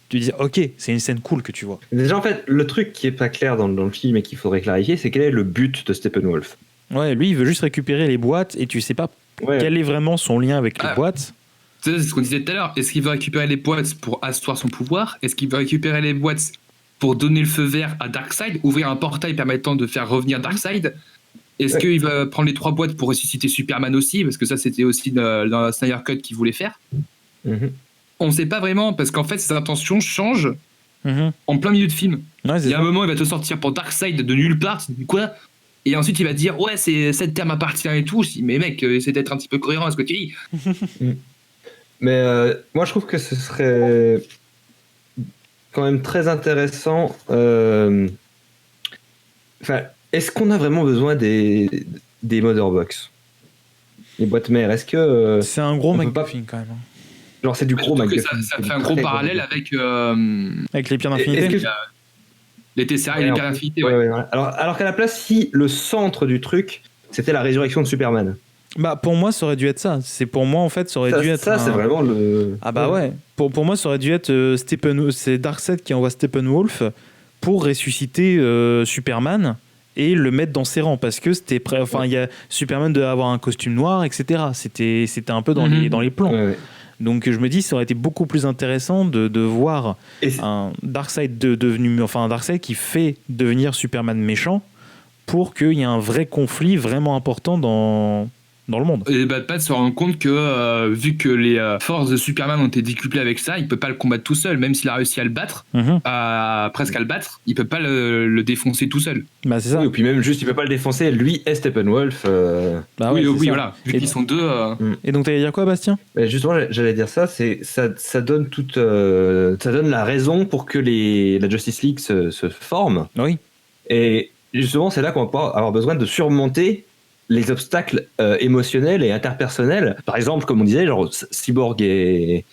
tu dis ok, c'est une scène cool que tu vois. Déjà, en fait, le truc qui est pas clair dans le film et qu'il faudrait clarifier, c'est quel est le but de Steppenwolf. Ouais, lui il veut juste récupérer les boîtes et tu sais pas quel est vraiment son lien avec les boîtes. C'est ce qu'on disait tout à l'heure. Est-ce qu'il veut récupérer les boîtes pour asseoir son pouvoir? Est-ce qu'il veut récupérer les boîtes pour donner le feu vert à Darkseid, ouvrir un portail permettant de faire revenir Darkseid? Est-ce qu'il va prendre les 3 boîtes pour ressusciter Superman aussi? Parce que ça, c'était aussi dans la Snyder Cut qu'il voulait faire. On ne sait pas vraiment, parce qu'en fait, ses intentions changent en plein milieu de film. Ouais, il y a un moment, il va te sortir pour Darkseid de nulle part. Tu te dis quoi? Et ensuite, il va dire ouais, cette terre m'appartient et tout. Je dis, mais mec, essaie d'être un petit peu cohérent à ce que tu dis. Mais moi, je trouve que ce serait quand même très intéressant. Est-ce qu'on a vraiment besoin des Motherbox, les boîtes mères? Est-ce que c'est un gros MacGuffin quand même. Genre, c'est du gros MacGuffin. Ça fait un gros parallèle avec les pierres d'infinité. Les Tesseract et les pierres d'infinité. Ouais. Alors qu'à la place, si le centre du truc, c'était la résurrection de Superman. Bah pour moi ça aurait dû être ça. C'est pour moi en fait ça aurait dû être. Ça c'est vraiment le. Ah bah ouais. Pour moi ça aurait dû être c'est Darkseid qui envoie Steppenwolf pour ressusciter Superman et le mettre dans ses rangs parce que c'était il y a Superman devait avoir un costume noir, etc. C'était un peu dans les plans. Ouais. Donc je me dis ça aurait été beaucoup plus intéressant de voir un Darkseid Darkseid qui fait devenir Superman méchant pour qu'il y ait un vrai conflit vraiment important dans le monde. Et Batman se rend compte que vu que les forces de Superman ont été décuplées avec ça, il peut pas le combattre tout seul, même s'il a réussi à le battre, presque à le battre, il peut pas le défoncer tout seul. Bah c'est ça. Oui, et puis même juste il peut pas le défoncer, lui est Steppenwolf. Bah oui, voilà, vu qu'ils sont deux. Et donc t'allais dire quoi, Bastien? Justement, j'allais dire ça, ça donne ça donne la raison pour que la Justice League se forme. Oui. Et justement, c'est là qu'on va avoir besoin de surmonter les obstacles émotionnels et interpersonnels. Par exemple, comme on disait, genre Cyborg et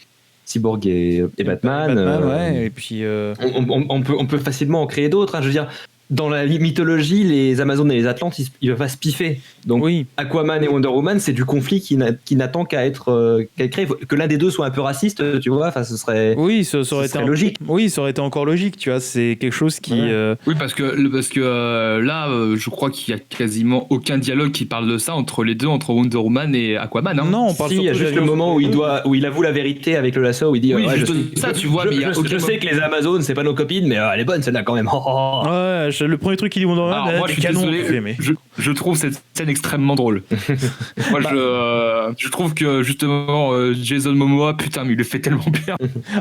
Batman. Ouais, et puis on peut facilement en créer d'autres. Je veux dire, dans la mythologie, les Amazones et les Atlantes, ils peuvent pas se piffer. Donc, Aquaman et Wonder Woman, c'est du conflit qui n'attend qu'à être créé. Que l'un des deux soit un peu raciste, tu vois. Enfin, ce serait. Oui, ça aurait été logique. Oui, ça aurait été encore logique, tu vois. C'est quelque chose qui. Oui, parce que là, je crois qu'il y a quasiment aucun dialogue qui parle de ça entre les deux, entre Wonder Woman et Aquaman. Hein. Non, on parle il y a juste le moment où il avoue la vérité avec le lasso, où il dit. Oui, je sais que les Amazones, c'est pas nos copines, mais elle est bonne celle-là quand même. Ouais. Le premier truc qu'il dit Wonder Woman, moi je suis désolé, je trouve cette scène extrêmement drôle. Moi je trouve que justement Jason Momoa, putain, mais il le fait tellement bien.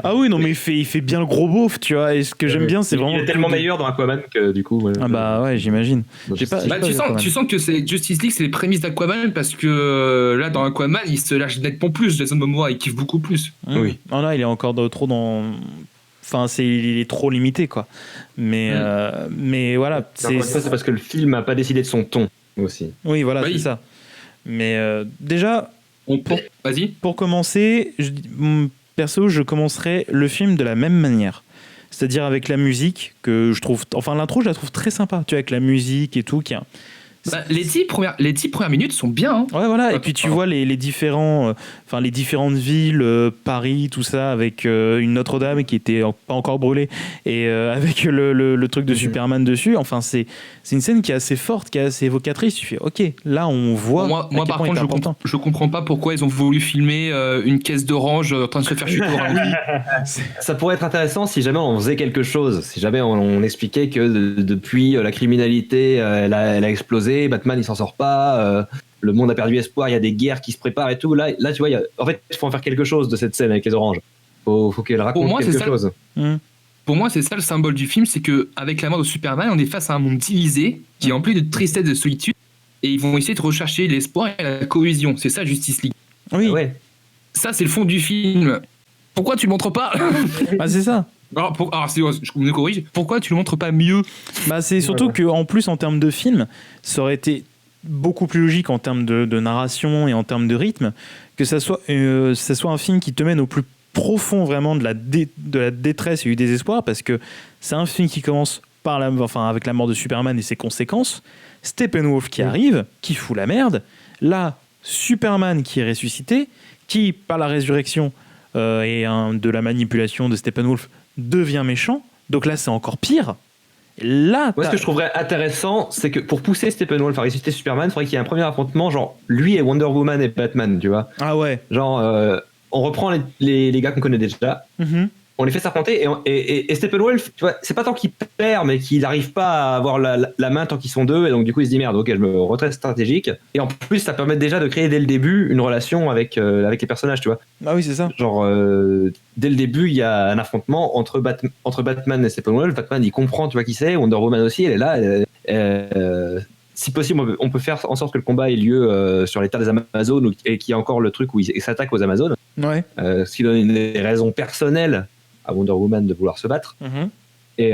Ah oui, non mais il fait bien le gros beauf, tu vois, et ce que j'aime bien c'est vraiment. Il est tellement meilleur dans Aquaman que du coup. Ah bah ouais, j'imagine. Tu sens que c'est Justice League, c'est les prémices d'Aquaman parce que là dans Aquaman il se lâche nettement plus, Jason Momoa il kiffe beaucoup plus. Oui. Oh là il est encore trop dans. Enfin, il est trop limité, quoi. Mais voilà. C'est parce que le film n'a pas décidé de son ton aussi. Oui, voilà, c'est ça. Mais déjà, vas-y. Pour commencer, perso, je commencerai le film de la même manière. C'est-à-dire avec la musique que je trouve. Enfin, l'intro, je la trouve très sympa. Tu vois, avec la musique et tout, les 10 premières minutes sont bien. Hein. Ouais, voilà. Et puis tu vois les différentes villes, Paris, tout ça, avec une Notre-Dame qui était pas encore brûlée et avec le truc de Superman dessus. Enfin, c'est une scène qui est assez forte, qui est assez évocatrice. Tu fais, ok, là on voit. Moi par contre, je comprends pas pourquoi ils ont voulu filmer une caisse d'orange en train de se faire chuter au ralenti. Ça pourrait être intéressant si jamais on faisait quelque chose, si jamais on expliquait que depuis la criminalité, elle a explosé. Batman il s'en sort pas, le monde a perdu espoir, il y a des guerres qui se préparent et tout. Là tu vois, en fait il faut en faire quelque chose de cette scène avec les oranges. Faut qu'elle raconte quelque chose. Pour moi c'est ça le symbole du film, c'est que avec la mort de Superman on est face à un monde divisé qui est empli de tristesse, de solitude, et ils vont essayer de rechercher l'espoir et la cohésion. C'est ça Justice League. Oui. Ouais. Ça c'est le fond du film. Pourquoi tu le montres pas? Ah c'est ça. Alors je me corrige, pourquoi tu le montres pas mieux? Bah c'est surtout que en plus en termes de film, ça aurait été beaucoup plus logique en termes de narration et en termes de rythme que ça soit un film qui te mène au plus profond vraiment de la détresse et du désespoir, parce que c'est un film qui commence avec la mort de Superman et ses conséquences, Steppenwolf qui arrive, qui fout la merde. Là, Superman qui est ressuscité, qui, par la résurrection et de la manipulation de Steppenwolf, devient méchant. Donc là, c'est encore pire. Là, moi, ce que je trouverais intéressant, c'est que pour pousser Steppenwolf à ressusciter Superman, il faudrait qu'il y ait un premier affrontement, genre lui et Wonder Woman et Batman, tu vois. Ah ouais. Genre, on reprend les gars qu'on connaît déjà, on les fait s'affronter, et Steppenwolf, tu vois, c'est pas tant qu'il perd, mais qu'il n'arrive pas à avoir la main tant qu'ils sont deux, et donc du coup il se dit merde, ok, je me retraite stratégique. Et en plus, ça permet déjà de créer dès le début une relation avec les personnages, tu vois. Ah oui, c'est ça. Genre, dès le début, il y a un affrontement entre Batman et Steppenwolf. Batman, il comprend, tu vois qui c'est. Wonder Woman aussi, elle est là. Si possible, on peut faire en sorte que le combat ait lieu sur les terres des Amazones, et qu'il y a encore le truc où il s'attaque aux Amazones. Ouais. Ce qui donne des raisons personnelles à Wonder Woman de vouloir se battre. Et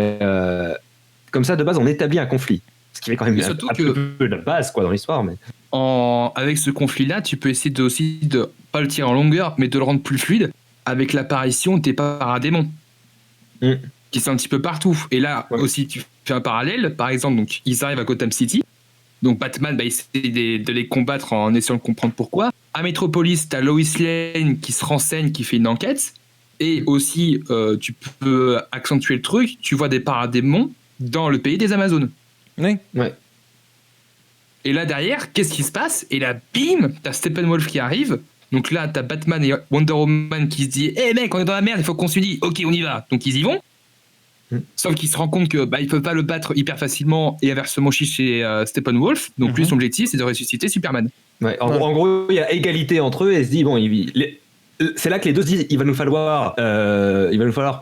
comme ça, de base, on établit un conflit. Ce qui est quand même un peu la base quoi, dans l'histoire. Mais... Avec ce conflit-là, tu peux essayer aussi de pas le tirer en longueur, mais de le rendre plus fluide avec l'apparition des paradémons qui sont un petit peu partout. Et là aussi, tu fais un parallèle. Par exemple, donc, ils arrivent à Gotham City. Donc Batman, il essaie de les combattre en essayant de comprendre pourquoi. À Metropolis, tu as Lois Lane qui se renseigne, qui fait une enquête. Et aussi, tu peux accentuer le truc, tu vois des paradémons dans le pays des Amazones. Oui. Ouais. Et là derrière, qu'est-ce qui se passe? Et là, bim, t'as Steppenwolf qui arrive. Donc là, t'as Batman et Wonder Woman qui se disent « Eh mec, on est dans la merde, il faut qu'on s'unisse. Ok, on y va. » Donc ils y vont. Sauf qu'ils se rendent compte que ils peuvent pas le battre hyper facilement et inversement chez Steppenwolf. Donc lui, son objectif, c'est de ressusciter Superman. Ouais, en gros, il y a égalité entre eux et se dit bon, c'est là que les deux se disent il va nous falloir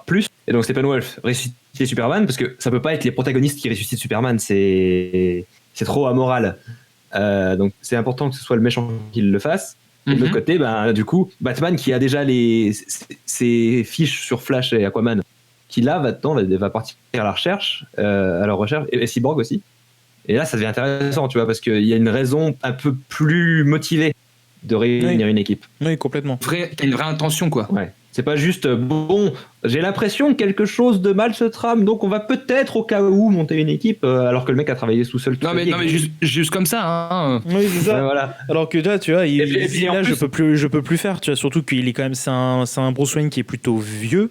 plus. Et donc Steppenwolf ressusciter Superman parce que ça peut pas être les protagonistes qui ressuscitent Superman, c'est trop amoral. Donc c'est important que ce soit le méchant qui le fasse. Et de l'autre côté, du coup, Batman qui a déjà ses fiches sur Flash et Aquaman, qui là va partir à la recherche, à leur recherche, et Cyborg aussi. Et là, ça devient intéressant, tu vois, parce qu'il y a une raison un peu plus motivée de réunir une équipe. Oui, complètement. T'as une vraie intention, quoi. Ouais. C'est pas juste, bon, j'ai l'impression que quelque chose de mal se trame, donc on va peut-être au cas où monter une équipe, alors que le mec a travaillé tout seul. Non mais juste comme ça. Hein. Oui, c'est ça. Ouais, voilà. Alors que là, tu vois, et puis, là, plus... je peux plus faire, tu vois, surtout qu'il est quand même, c'est un Bruce Wayne qui est plutôt vieux.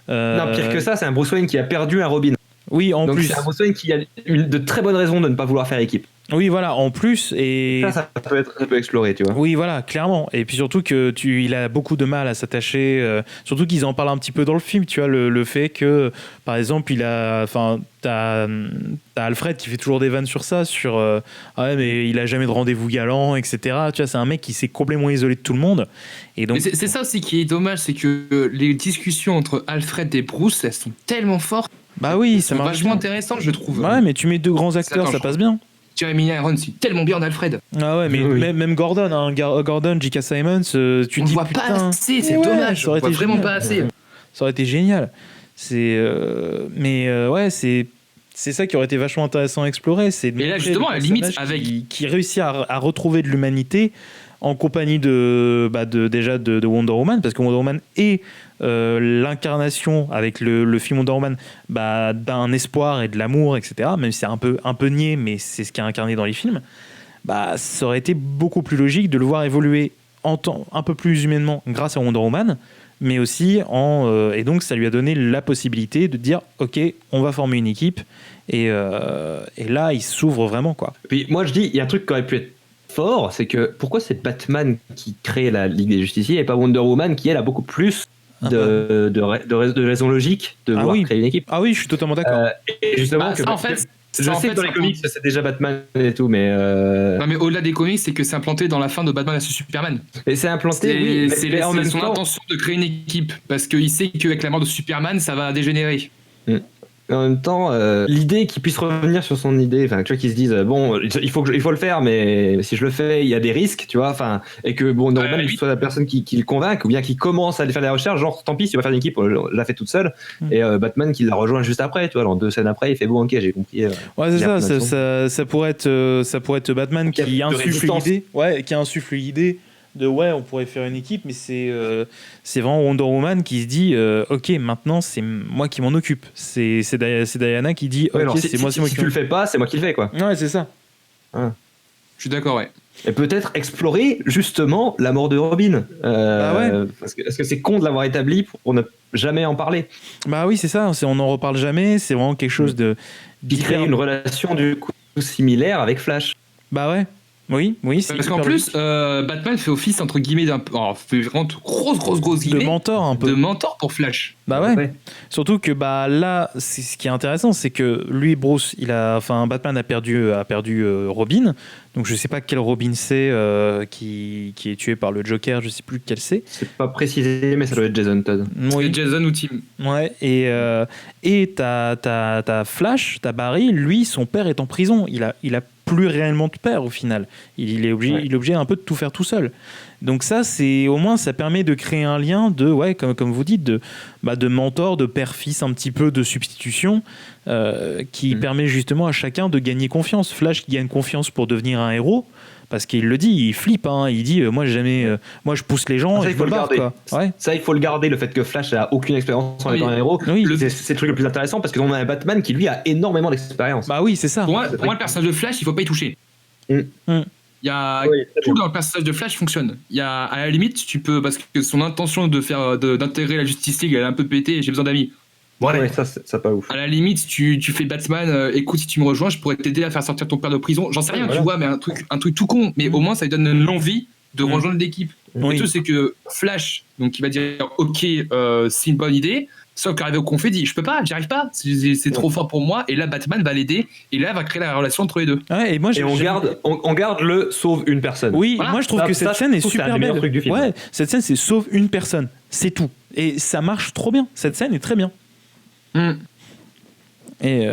Non, pire que ça, c'est un Bruce Wayne qui a perdu un Robin. Oui, en plus. Donc c'est un Bruce Wayne qui a de très bonnes raisons de ne pas vouloir faire équipe. Oui, voilà, en plus. Et ça peut explorer, tu vois. Oui, voilà, clairement. Et puis surtout il a beaucoup de mal à s'attacher. Surtout qu'ils en parlent un petit peu dans le film, tu vois, le fait que, par exemple, t'as Alfred qui fait toujours des vannes sur ça, ouais, mais il a jamais de rendez-vous galant, etc. Tu vois, c'est un mec qui s'est complètement isolé de tout le monde. Et donc, mais c'est ça aussi qui est dommage, c'est que les discussions entre Alfred et Bruce, elles sont tellement fortes. Bah oui, ça marche vachement intéressant, je trouve. Ouais, mais tu mets deux grands acteurs, ça passe bien. Jeremy Irons, c'est tellement bien d'Alfred. Ah ouais, mais même Gordon, Gordon, J.K. Simons, tu on dis voit pas assez, c'est dommage. Ça aurait été vraiment génial. Pas assez. Ça aurait été génial. Ouais, c'est ça qui aurait été vachement intéressant à explorer. C'est et là, justement, à la limite, qui réussit à retrouver de l'humanité en compagnie de Wonder Woman, parce que Wonder Woman est l'incarnation avec le film Wonder Woman d'un espoir et de l'amour, etc. Même si c'est un peu niais, mais c'est ce qui est incarné dans les films. Ça aurait été beaucoup plus logique de le voir évoluer un peu plus humainement grâce à Wonder Woman, mais aussi et donc ça lui a donné la possibilité de dire ok, on va former une équipe, et là il s'ouvre vraiment, quoi. Puis moi je dis, il y a un truc qui aurait pu être fort, c'est que pourquoi c'est Batman qui crée la Ligue des Justiciers et pas Wonder Woman qui elle a beaucoup plus de raisons logiques de vouloir créer une équipe. Ah oui, je suis totalement d'accord. Et justement que en fait, je sais que dans les comics c'est déjà Batman et tout, mais non, mais au-delà des comics, c'est que c'est implanté dans la fin de Batman vs Superman. Et c'est implanté, c'est son intention de créer une équipe, parce qu'il sait qu'avec la mort de Superman, ça va dégénérer. En même temps, l'idée qu'il puisse revenir sur son idée, enfin, tu vois, qu'ils se disent bon, il faut le faire, mais si je le fais, il y a des risques, tu vois, enfin, et que bon, normalement, soit la personne qui le convainc, ou bien qui commence à aller faire des recherches, genre, tant pis, si on va faire une équipe, je la fais toute seule, et Batman qui la rejoint juste après, tu vois, dans 2 scènes après, il fait bon, ok, j'ai compris. Ouais, c'est ça pourrait être Batman qui insuffle l'idée, qui insuffle l'idée ouais, on pourrait faire une équipe, mais c'est vraiment Wonder Woman qui se dit ok, maintenant c'est moi qui m'en occupe. C'est Diana qui dit Ouais, ok, alors, c'est moi si tu le fais pas, c'est moi qui le fais, quoi. Ouais, c'est ça. Je suis d'accord, ouais. Et peut-être explorer justement la mort de Robin. Parce que c'est con de l'avoir établi pour ne jamais en parler. Bah oui, c'est ça. On n'en reparle jamais. C'est vraiment quelque chose de. Qui crée une relation du coup similaire avec Flash. Bah ouais. Oui, c'est parce qu'en hyper plus, Batman fait office entre guillemets fait vraiment grosse guillemets de mentor un peu. De mentor pour Flash. Bah ouais. Surtout que bah là, ce qui est intéressant, c'est que lui, Bruce, Batman a perdu Robin. Donc je sais pas quel Robin c'est qui est tué par le Joker. Je sais plus quel c'est. C'est pas précisé, mais ça doit être Jason Todd. Oui. Jason ou Tim. Ouais. Et t'as Flash, t'as Barry. Lui, son père est en prison. Il a plus réellement de père au final. Il est obligé un peu de tout faire tout seul. Donc ça, au moins ça permet de créer un lien de comme vous dites de mentor, de père-fils, un petit peu de substitution qui permet justement à chacun de gagner confiance. Flash qui gagne confiance pour devenir un héros. Parce qu'il le dit, il flippe, il dit moi je pousse les gens, ça, et il faut le garder. Quoi. Ouais. Ça, il faut le garder, le fait que Flash a aucune expérience en étant un héros. Oui. C'est le truc le plus intéressant parce qu'on a un Batman qui lui a énormément d'expérience. Bah oui, c'est ça. Pour moi, le personnage de Flash, il faut pas y toucher. Mm. Il y a tout dans le personnage de Flash fonctionne. Il y a à la limite, tu peux parce que son intention d'intégrer la Justice League, elle est un peu pétée. J'ai besoin d'amis. Ouais, ça pas ouf. À la limite, tu fais Batman, écoute, si tu me rejoins, je pourrais t'aider à faire sortir ton père de prison. J'en sais rien, tu vois, mais un truc tout con. Mais au moins, ça lui donne l'envie de rejoindre l'équipe. Oui. Le truc, c'est que Flash, donc il va dire, ok, c'est une bonne idée. Sauf qu'arrivé au conflit, il dit, je peux pas, j'y arrive pas, c'est trop fort pour moi. Et là, Batman va l'aider. Et là, va créer la relation entre les deux. Ouais, et on garde le sauve une personne. Oui, voilà. moi je trouve que cette scène est super belle. Truc du film. Ouais, cette scène c'est sauve une personne, c'est tout. Et ça marche trop bien. Cette scène est très bien. Et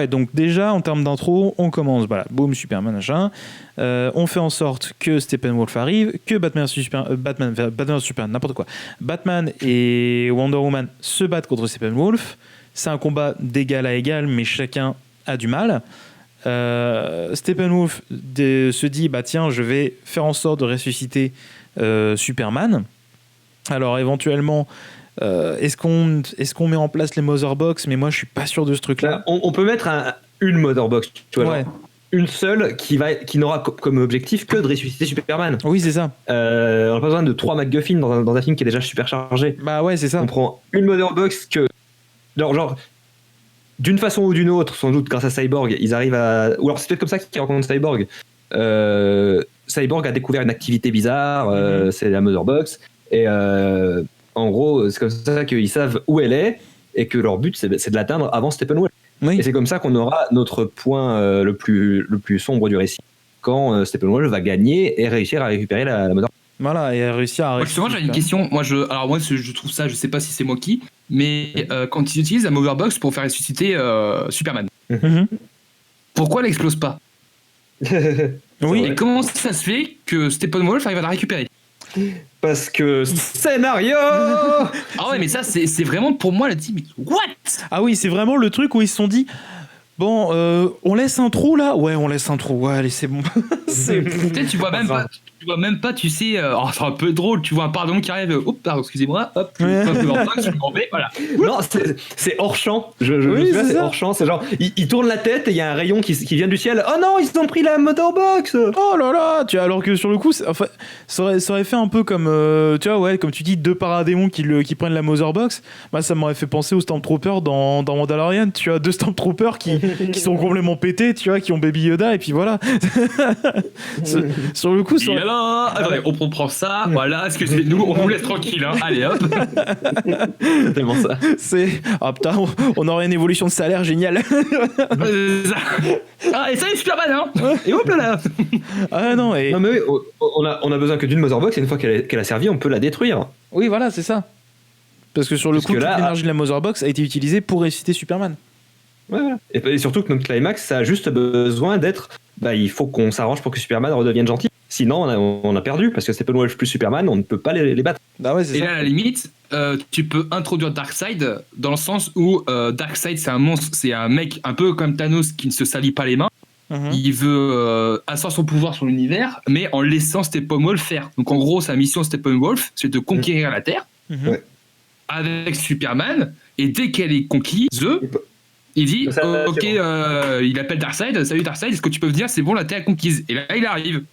donc déjà en termes d'intro, on commence, voilà, boum, Superman, machin. On fait en sorte que Steppenwolf arrive, que Batman Superman, n'importe quoi. Batman et Wonder Woman se battent contre Steppenwolf. C'est un combat d'égal à égal, mais chacun a du mal. Steppenwolf se dit, bah tiens, je vais faire en sorte de ressusciter Superman. Alors éventuellement. Est-ce qu'on met en place les Mother Box? Mais moi je suis pas sûr de ce truc là. On peut mettre une Mother Box, tu vois, ouais. Une seule qui n'aura comme objectif que de ressusciter Superman. Oui, c'est ça. On n'a pas besoin de 3 MacGuffin dans un film qui est déjà super chargé. Bah ouais, c'est ça. On prend une Mother Box que genre d'une façon ou d'une autre, sans doute grâce à Cyborg, ils arrivent à, ou alors c'est peut-être comme ça qu'ils rencontrent Cyborg. Cyborg a découvert une activité bizarre, c'est la Mother Box, et en gros, c'est comme ça qu'ils savent où elle est et que leur but, c'est de l'atteindre avant Steppenwolf. Oui. Et c'est comme ça qu'on aura notre point le plus sombre du récit, quand Steppenwolf va gagner et réussir à récupérer la Mother Box. Voilà, et réussir à... Justement, j'avais une question. Moi, je trouve ça, je sais pas si c'est moi qui, mais quand ils utilisent la Mother Box pour faire ressusciter Superman, pourquoi elle explose pas? Oui. Et comment ça se fait que Steppenwolf arrive à la récupérer? Parce que scénario. Ah ouais, mais ça, c'est vraiment pour moi le type. What? Ah oui, c'est vraiment le truc où ils se sont dit bon, on laisse un trou là. Ouais, on laisse un trou. Ouais, allez, c'est bon. Peut-être tu vois même pas, tu sais, c'est un peu drôle. Tu vois un pardon qui arrive. Oups, pardon, excusez-moi. Hop, je m'en vais, voilà. Non, c'est hors champ. Oui, c'est hors champ. C'est genre, il tourne la tête et il y a un rayon qui vient du ciel. Oh non, ils ont pris la Mother Box. Oh là là, alors que sur le coup, ça aurait fait un peu comme, tu vois, ouais, comme tu dis, deux paradémons qui prennent la Mother Box. Bah, ça m'aurait fait penser aux Stormtroopers dans Mandalorian. Tu vois, deux Stormtroopers qui sont complètement pétés, tu vois, qui ont Baby Yoda et puis voilà. Sur le coup, attendez, on prend ça, voilà, excusez-nous, on vous laisse tranquille, hein. Allez hop. C'est tellement ça. Putain, on aurait une évolution de salaire géniale. Et ça, c'est Superman, hein. Et hop là. Non mais oui, on a besoin que d'une Mother Box et une fois qu'elle a servi, on peut la détruire. Oui, voilà, c'est ça. Parce que sur le coup, toute l'énergie de la Mother Box a été utilisée pour ressusciter Superman. Ouais, voilà. Et surtout que notre climax, ça a juste besoin d'être... il faut qu'on s'arrange pour que Superman redevienne gentil. Sinon, on a perdu, parce que Steppenwolf plus Superman, on ne peut pas les battre. Bah ouais, c'est ça. Là, à la limite, tu peux introduire Darkseid dans le sens où Darkseid, c'est un monstre, c'est un mec un peu comme Thanos qui ne se salit pas les mains. Il veut asseoir son pouvoir sur l'univers, mais en laissant Steppenwolf faire. Donc en gros, sa mission Steppenwolf, c'est de conquérir la Terre Mhm. avec Superman. Et dès qu'elle est conquise, il dit Ça, ok, c'est il appelle Darkseid. Salut Darkseid, est-ce que tu peux venir? C'est bon, la Terre est conquise. Et là, il arrive.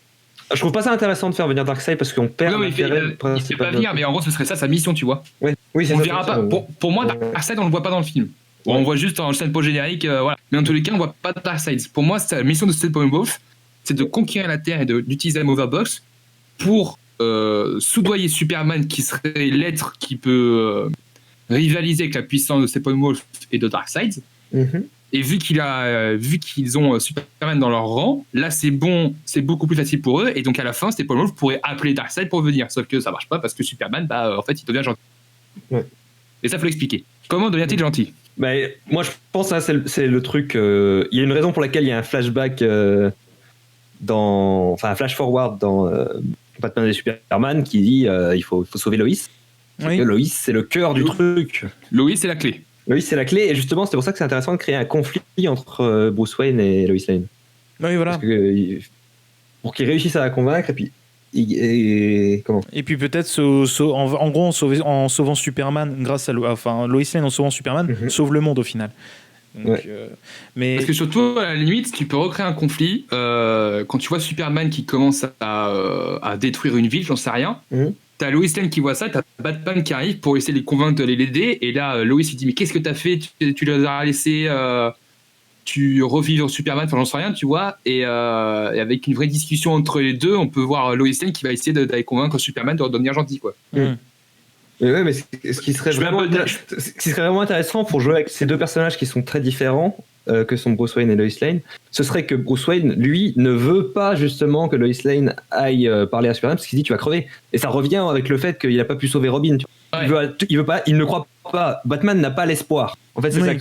Je trouve pas ça intéressant de faire venir Darkseid parce qu'on perd Non, mais il fait pas venir, mais en gros, ce serait ça sa mission, tu vois. Ouais. Oui, c'est On le ça, verra c'est pas. ça. Pour moi, Darkseid, on le voit pas dans le film. Bon, on voit juste en scène post-générique, voilà. Mais en tous les cas, on voit pas Darkseid. Pour moi, la mission de Steppenwolf, c'est de conquérir la Terre et d'utiliser la Motherbox pour soudoyer Superman, qui serait l'être qui peut rivaliser avec la puissance de Steppenwolf et de Darkseid. Mhm. Et vu qu'ils ont Superman dans leur rang, là c'est bon, c'est beaucoup plus facile pour eux. Et donc à la fin, Steppenwolf pourrait appeler Darkseid pour venir. Sauf que ça marche pas parce que Superman, en fait, il devient gentil. Ouais. Et ça, faut l'expliquer. Comment devient-il gentil? Bah, moi, je pense que c'est le truc. Il y a une raison pour laquelle il y a un flashback un flash forward dans Batman et Superman qui dit il faut sauver Lois. Oui. Que Lois, c'est le cœur du truc. Lois, c'est la clé. Lois, c'est la clé, et justement, c'est pour ça que c'est intéressant de créer un conflit entre Bruce Wayne et Lois Lane. Oui, voilà. Parce que, pour qu'ils réussissent à la convaincre, et puis. Comment Et puis peut-être en gros en sauvant Superman grâce à Lois Lane en sauvant Superman sauve le monde au final. Donc, mais Parce que surtout à la limite tu peux recréer un conflit quand tu vois Superman qui commence à détruire une ville, j'en sais rien. T'as Lois Lane qui voit ça, t'as Batman qui arrive pour essayer de les convaincre de l'aider, et là Lois il dit mais qu'est-ce que t'as fait, tu les as laissés tu revives Superman, enfin j'en sais rien, tu vois, et avec une vraie discussion entre les deux, on peut voir Lois Lane qui va essayer d'aller convaincre Superman de devenir gentil, quoi. Ouais, mais ce qui serait vraiment intéressant pour jouer avec ces deux personnages qui sont très différents, que sont Bruce Wayne et Lois Lane, ce serait que Bruce Wayne, lui, ne veut pas justement que Lois Lane aille parler à Superman parce qu'il dit tu vas crever. Et ça revient avec le fait qu'il n'a pas pu sauver Robin. Il veut pas, il ne croit pas. Batman n'a pas l'espoir. En fait, c'est ça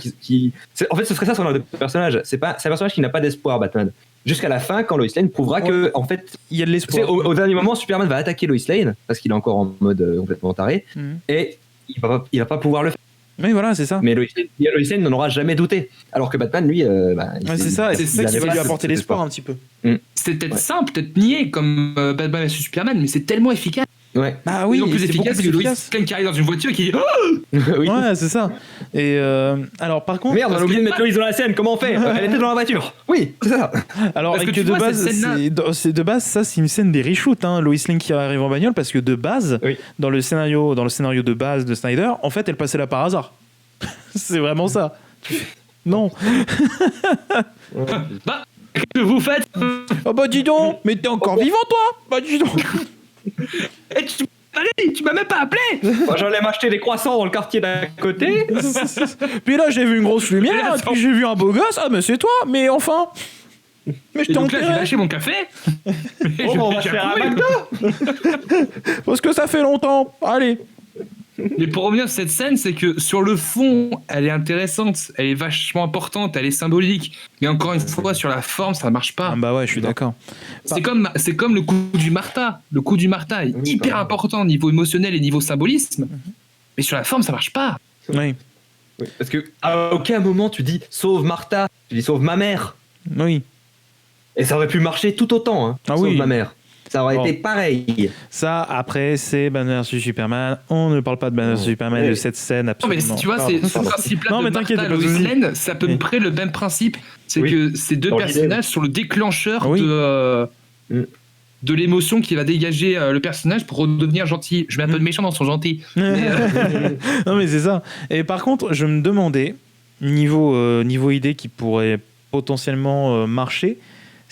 en fait, ce serait ça son personnage. C'est un personnage qui n'a pas d'espoir, Batman. Jusqu'à la fin, quand Lois Lane prouvera que, en fait, il y a de l'espoir. Au dernier moment, Superman va attaquer Lois Lane parce qu'il est encore en mode complètement taré, et il va pas pouvoir le faire. Oui, voilà, c'est ça. Mais Lois Lane n'en aura jamais douté. Alors que Batman, lui, c'est ça qui va lui apporter l'espoir un petit peu. C'est peut-être simple, peut-être niais comme Batman vs Superman, mais c'est tellement efficace. Ouais. Ah oui, c'est plus efficace que Lois efficace. Lane qui arrive dans une voiture et qui dit Oui. Ouais, c'est ça. Et alors par contre, merde, on a oublié de mettre Lois dans la scène. Comment on fait? Elle était dans la voiture. Oui, c'est ça. alors Parce et que que tu de vois, base, cette scène-là- c'est de base ça, c'est une scène des reshoots, hein, Lois Lane qui arrive en bagnole, parce que de base, dans le scénario de base de Snyder, en fait, elle passait là par hasard. C'est vraiment ça. Non. bah, qu'est-ce que vous faites? Oh bah dis donc, mais t'es encore vivant toi? Bah dis donc. Et tu m'as même pas appelé. J'allais m'acheter des croissants dans le quartier d'à côté. Puis là j'ai vu une grosse lumière, puis j'ai vu un beau gosse, ah mais c'est toi, mais enfin. Mais je Et t'ai donc là, j'ai enterré. lâché mon café. On va faire un McDo. Parce que ça fait longtemps. Allez. Mais pour revenir sur cette scène, c'est que sur le fond, elle est intéressante, elle est vachement importante, elle est symbolique. Mais encore une fois, sur la forme, ça marche pas. Ah bah ouais, je suis d'accord. C'est comme le coup du Martha. Le coup du Martha est hyper important au niveau émotionnel et niveau symbolisme. Mais sur la forme, ça marche pas. Oui. Parce que à aucun moment tu dis sauve Martha, tu dis sauve ma mère. Oui. Et ça aurait pu marcher tout autant. Hein, Ah sauve oui. ma mère. Ça aurait été pareil. Ça, après, c'est Batman vs Superman. On ne parle pas de Batman vs Superman, de cette scène Non, mais absolument. tu vois, c'est ce principe-là Non, de mais t'inquiète, Martha pas de Lois soucis. Lane, c'est à peu près le même principe. C'est que ces deux Dans personnages sont le déclencheur Oui. de l'émotion qui va dégager le personnage pour redevenir gentil. Je mets un peu de méchant dans son gentil. Non, mais c'est ça. Et par contre, je me demandais, niveau idée qui pourrait potentiellement marcher,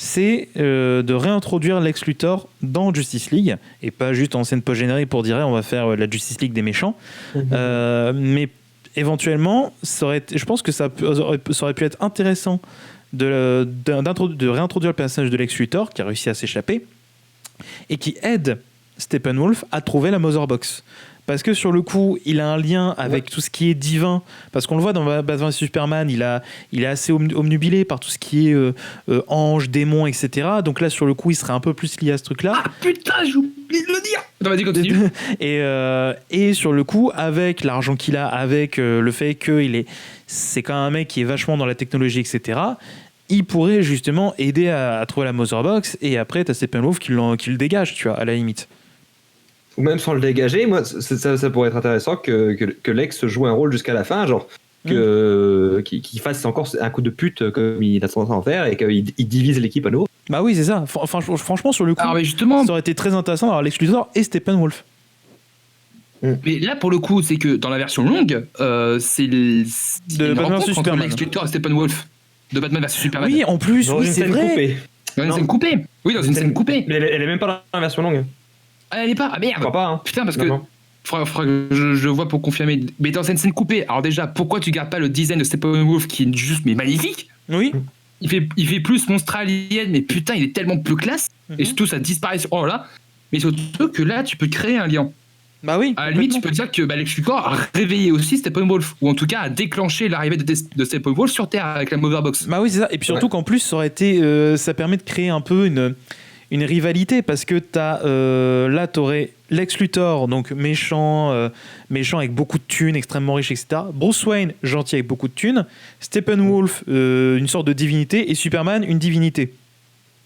c'est de réintroduire Lex Luthor dans Justice League, et pas juste en scène post-générique pour dire on va faire la Justice League des méchants. Mais éventuellement, je pense que ça aurait pu être intéressant de réintroduire le personnage de Lex Luthor qui a réussi à s'échapper et qui aide Steppenwolf à trouver la Motherbox. Parce que sur le coup, il a un lien avec tout ce qui est divin. Parce qu'on le voit dans Batman vs Superman, il est assez omnubilé par tout ce qui est ange, démon, etc. Donc là, sur le coup, il serait un peu plus lié à ce truc-là. Ah putain, j'ai oublié de le dire. Non, vas-y, continue. Et sur le coup, avec l'argent qu'il a, avec le fait que c'est quand même un mec qui est vachement dans la technologie, etc., il pourrait justement aider à trouver la Mother Box, et après t'as Steppenwolf qui le dégage, tu vois, à la limite. Ou même sans le dégager, moi, ça pourrait être intéressant que Lex joue un rôle jusqu'à la fin, genre qu'il fasse encore un coup de pute comme il a tendance à en faire et qu'il divise l'équipe à nouveau. Bah oui, c'est ça. Franchement, sur le coup, mais justement, ça aurait été très intéressant d'avoir Lex Luthor et Steppenwolf. mais là, pour le coup, c'est que dans la version longue, c'est une Batman rencontre vs entre Superman. Lex Luthor et Steppenwolf. De Batman vs Superman. Oui, en plus, Dans oui, une c'est scène vrai. coupée. Dans une scène coupée. Oui, dans une scène coupée. Mais elle est même pas dans la version longue. Ah, elle est pas. Ah Je merde. crois pas, hein. Putain, parce que. Non. Faudra que je vois pour confirmer. Mais dans une scène coupée, alors déjà, pourquoi tu gardes pas le design de Steppenwolf qui est juste mais magnifique? Oui. Il fait plus monstre alien, mais putain, il est tellement plus classe. Et surtout, ça disparaît. Oh là. Mais surtout que là, tu peux créer un lien. Bah oui. À la limite, tu peux dire que Lex Luthor a réveillé aussi Steppenwolf, ou en tout cas a déclenché l'arrivée de Steppenwolf sur Terre avec la Mother Box. Bah oui, c'est ça. Et puis surtout qu'en plus, ça aurait été, ça permet de créer un peu une rivalité, parce que là, t'aurais Lex Luthor, donc méchant avec beaucoup de thunes, extrêmement riche, etc. Bruce Wayne, gentil avec beaucoup de thunes. Steppenwolf, une sorte de divinité, et Superman, une divinité.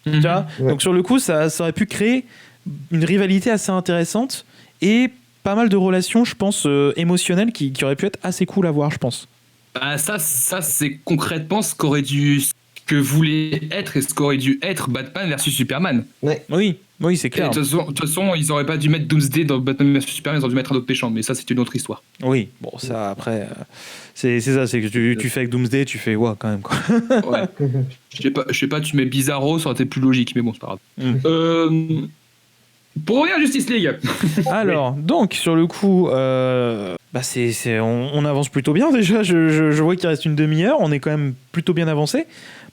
Tu vois. Donc sur le coup, ça aurait pu créer une rivalité assez intéressante et pas mal de relations, je pense, émotionnelles qui auraient pu être assez cool à voir, je pense. Bah ça c'est concrètement ce que voulait être et ce qu'aurait dû être Batman versus Superman. Ouais. Oui, c'est clair. De toute façon, ils auraient pas dû mettre Doomsday dans Batman versus Superman, ils auraient dû mettre un autre méchant, mais ça c'est une autre histoire. Oui, bon, ça après, c'est ça, c'est que tu fais avec Doomsday, tu fais quand même, quoi. Ouais. Je sais pas, tu mets Bizarro, ça aurait été plus logique, mais bon, c'est pas grave. Pour revenir à Justice League. Alors, donc, sur le coup, on avance plutôt bien déjà. Je vois qu'il reste une demi-heure. On est quand même plutôt bien avancé.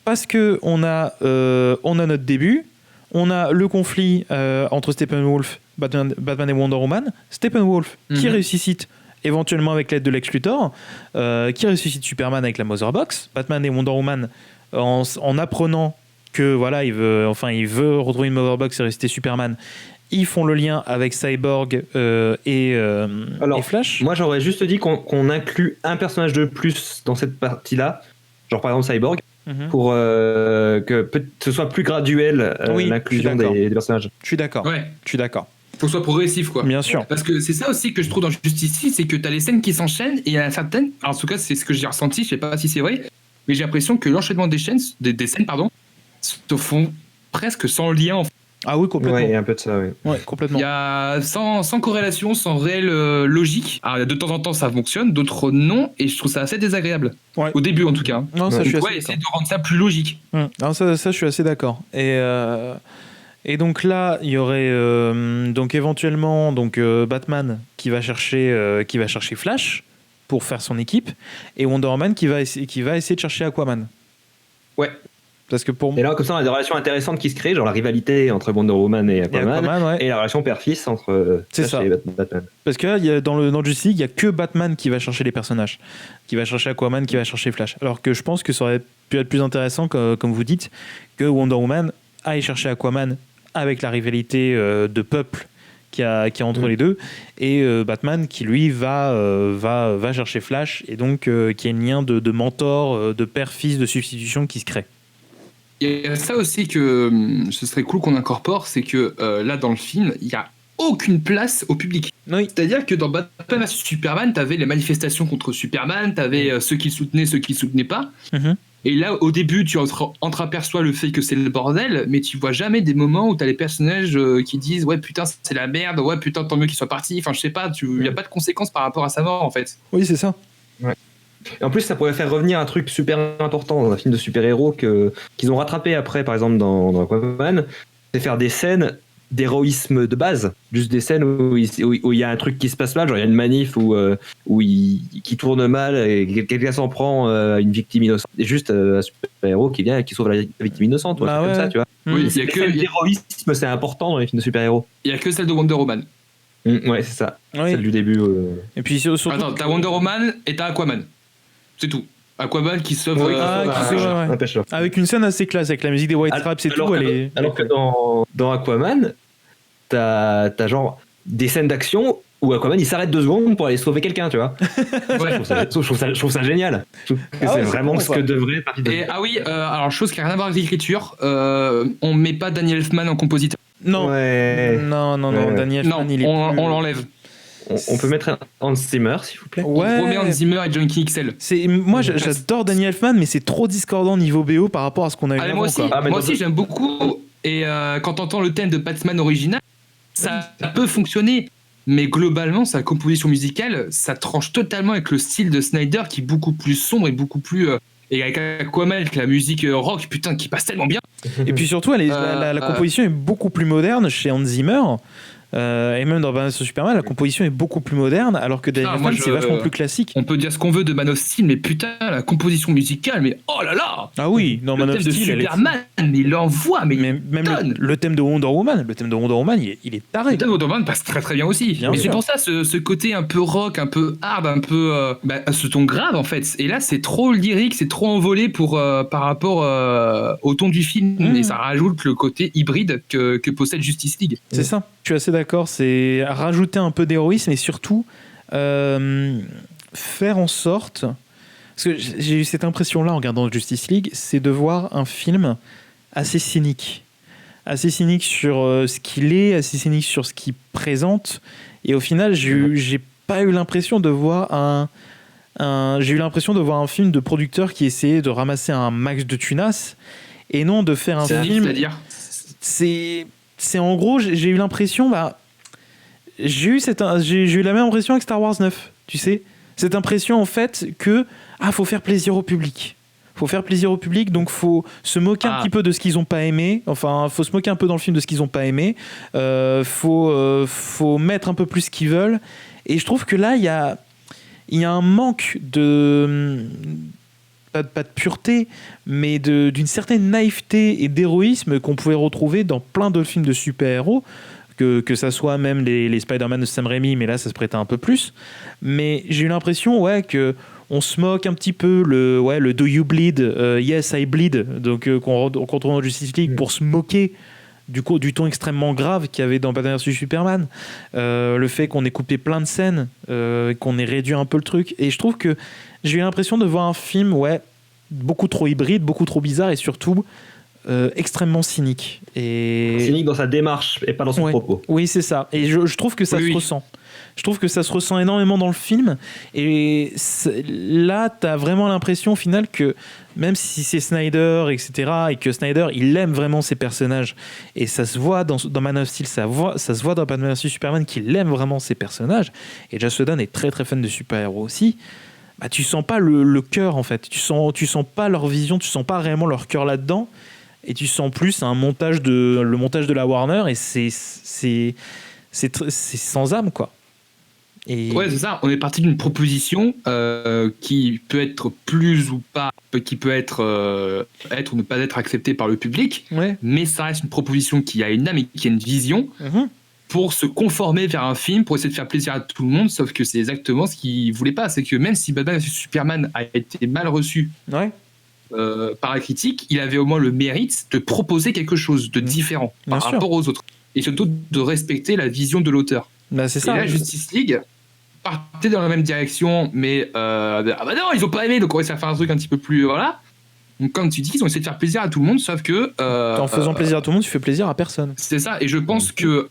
Parce que on a notre début. On a le conflit entre Steppenwolf, Batman et Wonder Woman. Steppenwolf qui ressuscite éventuellement avec l'aide de Lex Luthor, qui ressuscite Superman avec la Mother Box. Batman et Wonder Woman en apprenant que voilà, il veut retrouver une Mother Box et ressusciter Superman. Ils font le lien avec Cyborg et Flash. Moi, j'aurais juste dit qu'on inclut un personnage de plus dans cette partie-là, genre par exemple Cyborg, pour que ce soit plus graduel l'inclusion des personnages. Je suis d'accord. Ouais. Je suis d'accord. Faut que ce soit progressif, quoi. Bien sûr. Parce que c'est ça aussi que je trouve dans Justice League, c'est que t'as les scènes qui s'enchaînent et il y en a certaines. Alors, en tout cas, c'est ce que j'ai ressenti, je sais pas si c'est vrai, mais j'ai l'impression que l'enchaînement des scènes, se font presque sans lien en fait. Ah oui, complètement. Ouais, il y a un peu de ça, oui. Ouais, complètement. Il y a sans corrélation, sans réelle logique. Alors, de temps en temps, ça fonctionne, d'autres non, et je trouve ça assez désagréable. Ouais. Au début, en tout cas. Non, ça, je suis assez essayer de rendre ça plus logique. Non, ça, je suis assez d'accord. Et donc là, il y aurait donc éventuellement Batman qui va chercher Flash pour faire son équipe, et Wonder Woman qui va essayer de chercher Aquaman. Ouais. Parce que pour Et là, comme ça, on a des relations intéressantes qui se créent, genre la rivalité entre Wonder Woman et Aquaman, ouais. et la relation père-fils entre Flash et Batman. Parce que là, dans le Justice League, il n'y a que Batman qui va chercher les personnages, qui va chercher Aquaman, qui va chercher Flash. Alors que je pense que ça aurait pu être plus intéressant, comme vous dites, que Wonder Woman aille chercher Aquaman avec la rivalité de peuple qui a entre les deux, et Batman qui lui va chercher Flash, et donc qui a un lien de mentor, de père-fils, de substitution qui se crée. Il y a ça aussi que ce serait cool qu'on incorpore, c'est que là dans le film, il n'y a aucune place au public. Oui. C'est-à-dire que dans Batman vs Superman, t'avais les manifestations contre Superman, t'avais ceux qui le soutenaient, ceux qui le soutenaient pas. Et là, au début, tu entreaperçois le fait que c'est le bordel, mais tu vois jamais des moments où t'as les personnages qui disent « Ouais, putain, c'est la merde. Ouais, putain, tant mieux qu'il soit parti. » Enfin, je sais pas, il n'y a pas de conséquences par rapport à sa mort, en fait. Oui, c'est ça. Ouais. Et en plus, ça pourrait faire revenir un truc super important dans un film de super-héros qu'ils ont rattrapé après, par exemple, dans Aquaman, c'est faire des scènes d'héroïsme de base, juste des scènes où il y a un truc qui se passe mal, genre il y a une manif qui tourne mal et quelqu'un s'en prend à une victime innocente, et juste un super-héros qui vient et qui sauve la victime innocente, comme ça, tu vois. Oui, Les scènes d'héroïsme, c'est important dans les films de super-héros. Il y a que celle de Wonder Woman. Ouais, c'est ça. Oui. Celle du début. Et puis surtout... Attends, t'as Wonder Woman et t'as Aquaman. C'est tout. Aquaman qui sauve... un pêcheur. Avec une scène assez classe, avec la musique des White Stripes et tout. Alors que dans Aquaman, t'as genre des scènes d'action où Aquaman il s'arrête 2 secondes pour aller sauver quelqu'un, tu vois. Ouais. Je trouve ça génial. Je trouve que Ah ouais, c'est c'est vraiment bon, ce ça. que devrait partir de... Et ah oui, alors chose qui n'a rien à voir avec l'écriture, on met pas Daniel Elfman en compositeur. Non. Ouais. Non, Ouais. Daniel Non, Elfman, il est on plus- l'enlève. On peut mettre un Hans Zimmer, s'il vous plaît. Ouais. On remet Hans Zimmer et Junkie XL. Moi, j'adore Daniel Elfman, mais c'est trop discordant niveau BO par rapport à ce qu'on a eu Ah, mais avant. moi aussi, quoi. Ah, mais moi dans- aussi j'aime beaucoup. Et quand t'entends le thème de Batman original, ça peut fonctionner. Mais globalement, sa composition musicale, ça tranche totalement avec le style de Snyder qui est beaucoup plus sombre et beaucoup plus. Et avec Aquaman, avec la musique rock, putain, qui passe tellement bien. Et puis surtout, la composition est beaucoup plus moderne chez Hans Zimmer. Et même dans Batman vs Superman, la composition est beaucoup plus moderne, alors que Daniel Ah, moi, Elfman, c'est vachement plus classique. On peut dire ce qu'on veut de Man of Steel, mais putain, la composition musicale, mais oh là là! Ah oui, dans Le Man of thème de Steel, elle est- Superman, mais il l'envoie, mais même tonne. le thème de Wonder Woman, il est taré. Le thème de Wonder Woman passe très très bien aussi. Bien mais sûr. c'est pour ça, ce côté un peu rock, un peu hard, un peu. Ce ton grave en fait. Et là, c'est trop lyrique, c'est trop envolé par rapport au ton du film. Mmh. Et ça rajoute le côté hybride que possède Justice League. C'est ça. Je suis assez d'accord. C'est rajouter un peu d'héroïsme et surtout faire en sorte. Parce que j'ai eu cette impression-là en regardant Justice League, c'est de voir un film assez cynique. Assez cynique sur ce qu'il est, assez cynique sur ce qu'il présente. Et au final, j'ai pas eu l'impression de voir j'ai eu l'impression de voir un film de producteur qui essayait de ramasser un max de tunas et non de faire un film. C'est-à-dire C'est en gros, j'ai eu l'impression, j'ai eu la même impression avec Star Wars 9, tu sais. Cette impression en fait que faut faire plaisir au public. Faut faire plaisir au public, donc faut se moquer un petit peu de ce qu'ils ont pas aimé. Enfin, faut se moquer un peu dans le film de ce qu'ils ont pas aimé. Faut mettre un peu plus ce qu'ils veulent. Et je trouve que là, il y a un manque de pas de pureté, mais d'une certaine naïveté et d'héroïsme qu'on pouvait retrouver dans plein de films de super-héros. Que ça soit même les Spider-Man de Sam Raimi, mais là ça se prêtait un peu plus. Mais j'ai eu l'impression que on se moque un petit peu le Do You Bleed, Yes I Bleed, donc qu'on retrouve dans Justice League pour se moquer du ton extrêmement grave qu'il y avait dans Batman vs Superman, le fait qu'on ait coupé plein de scènes, qu'on ait réduit un peu le truc, et je trouve que j'ai eu l'impression de voir un film beaucoup trop hybride, beaucoup trop bizarre et surtout extrêmement cynique. Cynique dans sa démarche et pas dans son propos. Oui, c'est ça. Et je trouve que ça se ressent. Je trouve que ça se ressent énormément dans le film. Et là, t'as vraiment l'impression au final que même si c'est Snyder, etc., et que Snyder, il aime vraiment ses personnages, et ça se voit dans Man of Steel, ça se voit dans Batman vs Superman qu'il aime vraiment ses personnages, et Joss Whedon est très très fan de super-héros aussi, tu sens pas le cœur en fait. Tu sens pas leur vision, tu sens pas réellement leur cœur là-dedans. Et tu sens plus le montage de la Warner, et c'est sans âme, quoi. Ouais, c'est ça. On est parti d'une proposition qui peut être plus ou pas, qui peut être ou ne pas être acceptée par le public, mais ça reste une proposition qui a une âme et qui a une vision pour se conformer vers un film, pour essayer de faire plaisir à tout le monde, sauf que c'est exactement ce qu'ils voulaient pas. C'est que même si Batman vs Superman a été mal reçu par la critique, il avait au moins le mérite de proposer quelque chose de différent par rapport aux autres, et surtout de respecter la vision de l'auteur. C'est ça. Et là, Justice League partait dans la même direction, mais non, ils ont pas aimé, donc on va essayer de faire un truc un petit peu plus Donc comme tu dis, ils ont essayé de faire plaisir à tout le monde, sauf que en faisant plaisir à tout le monde, tu fais plaisir à personne. C'est ça, et je pense que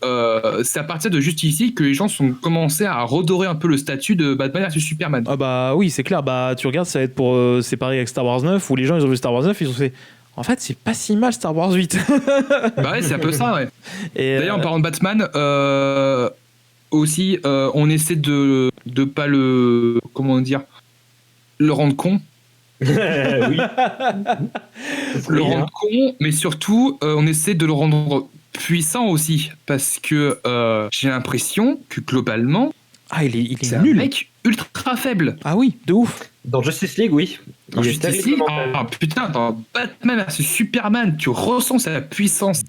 c'est à partir de Justice League que les gens sont commencé à redorer un peu le statut de Batman vs Superman. Ah oui, c'est clair. Tu regardes, ça va être pour c'est pareil avec Star Wars 9, où les gens ils ont vu Star Wars 9, ils ont fait en fait c'est pas si mal Star Wars 8. C'est un peu ça, ouais. Et d'ailleurs, en parlant de Batman, aussi on essaie de pas le rendre con. Oui. Le rendre con, mais surtout on essaie de le rendre puissant aussi, parce que j'ai l'impression que globalement il est c'est nul. Un mec ultra faible. Ah oui, de ouf. Dans Justice League, oui. Dans Justice League, putain, dans Batman vs Superman, tu ressens sa puissance.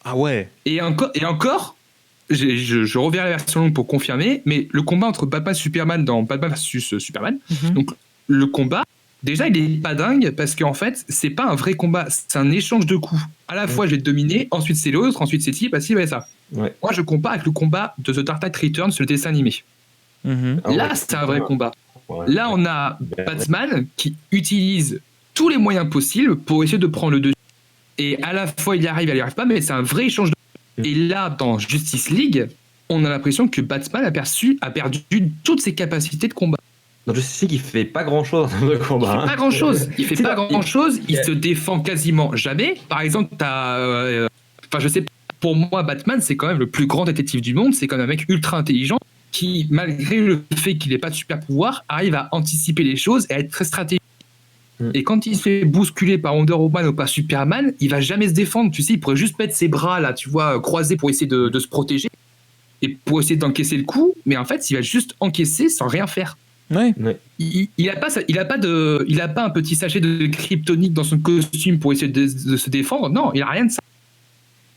Ah ouais. Et encore, je reviens à la version longue pour confirmer, mais le combat entre Batman et Superman dans Batman vs Superman, donc le combat, déjà il est pas dingue, parce qu'en fait c'est pas un vrai combat, c'est un échange de coups. À la fois je vais te dominer, ensuite c'est l'autre, ensuite c'est ci, bah ça. Ouais. Moi je compare avec le combat de The Dark Knight Returns, le dessin animé. Mhm. Ah ouais, Là, c'est un vrai combat. Ouais. Là, on a Batman qui utilise tous les moyens possibles pour essayer de prendre le dessus. Et à la fois, il y arrive pas, mais c'est un vrai échange de... Et là, dans Justice League, on a l'impression que Batman a perdu toutes ses capacités de combat. Dans Justice League, il fait pas grand-chose dans le combat. Pas grand-chose. Il fait C'est pas pas- grand-chose. Il il- se défend quasiment jamais. Par exemple, t'as... Enfin, je sais pas. Pour moi, Batman, c'est quand même le plus grand détective du monde. C'est quand même un mec ultra intelligent qui, malgré le fait qu'il n'ait pas de super pouvoir, arrive à anticiper les choses et à être très stratégique. Et quand il se fait bousculer par Wonder Woman ou par Superman, il va jamais se défendre. Tu sais, il pourrait juste mettre ses bras là, tu vois, croisés pour essayer de se protéger et pour essayer d'encaisser le coup. Mais en fait, il va juste encaisser sans rien faire. Ouais. Il a pas un petit sachet de kryptonite dans son costume pour essayer de se défendre. Non, il a rien de ça.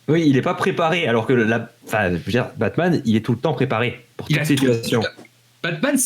Oui, il est pas préparé, alors que je veux dire, Batman, il est tout le temps préparé pour Il toute a situation. Batman,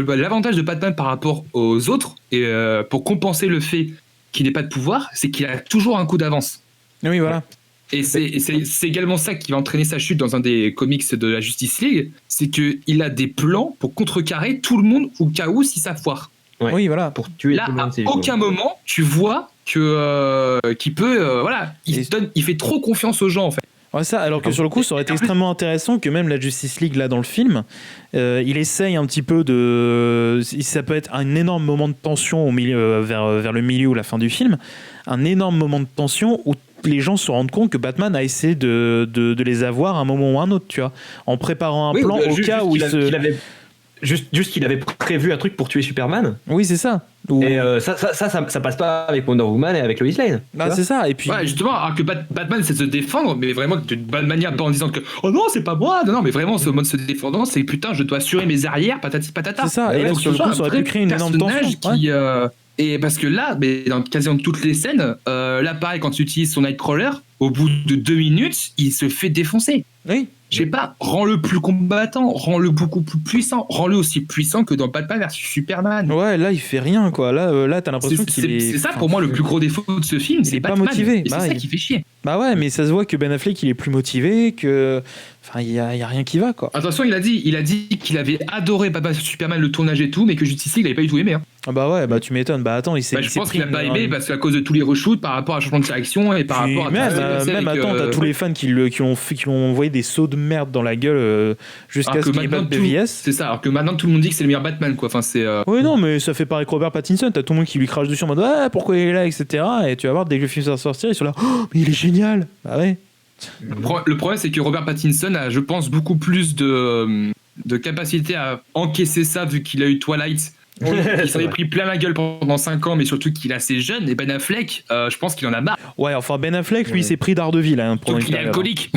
l'avantage de Batman par rapport aux autres, et pour compenser le fait qu'il n'ait pas de pouvoir, c'est qu'il a toujours un coup d'avance. Oui, voilà. Et c'est également ça qui va entraîner sa chute dans un des comics de la Justice League, c'est qu'il a des plans pour contrecarrer tout le monde au cas où si ça foire. Ouais. Oui, voilà. Pour tuer Là, tout le monde. à c'est aucun moment, tu vois que qu'il peut... voilà, il fait trop confiance aux gens, en fait. Ouais, ça, alors que sur le coup, ça aurait été extrêmement intéressant que même la Justice League, là, dans le film, il essaye un petit peu de... Ça peut être un énorme moment de tension au milieu, vers le milieu ou la fin du film, un énorme moment de tension où les gens se rendent compte que Batman a essayé de les avoir à un moment ou à un autre, tu vois, en préparant un plan au cas où il se... Juste qu'il avait prévu un truc pour tuer Superman. Oui, c'est ça. Et ça passe pas avec Wonder Woman et avec Lois Lane. Bah, c'est ça. Et puis... Ouais, justement, alors que Batman c'est de se défendre, mais vraiment d'une bonne manière, pas en disant que oh non, c'est pas moi, non, mais vraiment ce mode se défendant, c'est putain, je dois assurer mes arrières, patati patata. C'est ça, et là, sur le coup, ça aurait pu créer une énorme tension. Qui, et parce que là, mais dans quasiment toutes les scènes, là pareil, quand tu utilises son Nightcrawler, au bout de 2 minutes, il se fait défoncer. Oui. Je sais pas, rends-le plus combattant, rends-le beaucoup plus puissant, rends-le aussi puissant que dans Batman vs Superman. Ouais, là il fait rien quoi. Là t'as l'impression qu'il est. C'est ça pour moi le plus gros défaut de ce film, c'est pas Batman. motivé. Et c'est ça qui fait chier. Bah ouais, mais ça se voit que Ben Affleck il est plus motivé, que. Enfin, il y a rien qui va quoi. Attention, il a dit qu'il avait adoré Batman vs Superman, le tournage et tout, mais que Justice League il avait pas du tout aimé. Hein. Ah bah ouais, bah tu m'étonnes. Bah attends, je pense qu'il a pas aimé parce qu'à cause de tous les reshoots par rapport à changement de direction et par rapport à même attends, t'as tous les fans qui l'ont envoyé des sauts de merde dans la gueule jusqu'à ce qu'il n'y ait pas de BVS. C'est ça, alors que maintenant tout le monde dit que c'est le meilleur Batman quoi. Enfin, c'est. Oui, non, mais ça fait pareil que Robert Pattinson. T'as tout le monde qui lui crache dessus en mode ah, pourquoi il est là, etc. Et tu vas voir dès que le film va sortir, ils sont là, oh, mais il est génial. Bah ouais. Le problème, c'est que Robert Pattinson a, je pense, beaucoup plus de capacité à encaisser ça vu qu'il a eu Twilight. Il s'en est pris plein la gueule pendant 5 ans, mais surtout qu'il est assez jeune. Et Ben Affleck, je pense qu'il en a marre. Ouais, enfin Ben Affleck, lui, s'est pris Daredevil. Hein, donc il est alcoolique.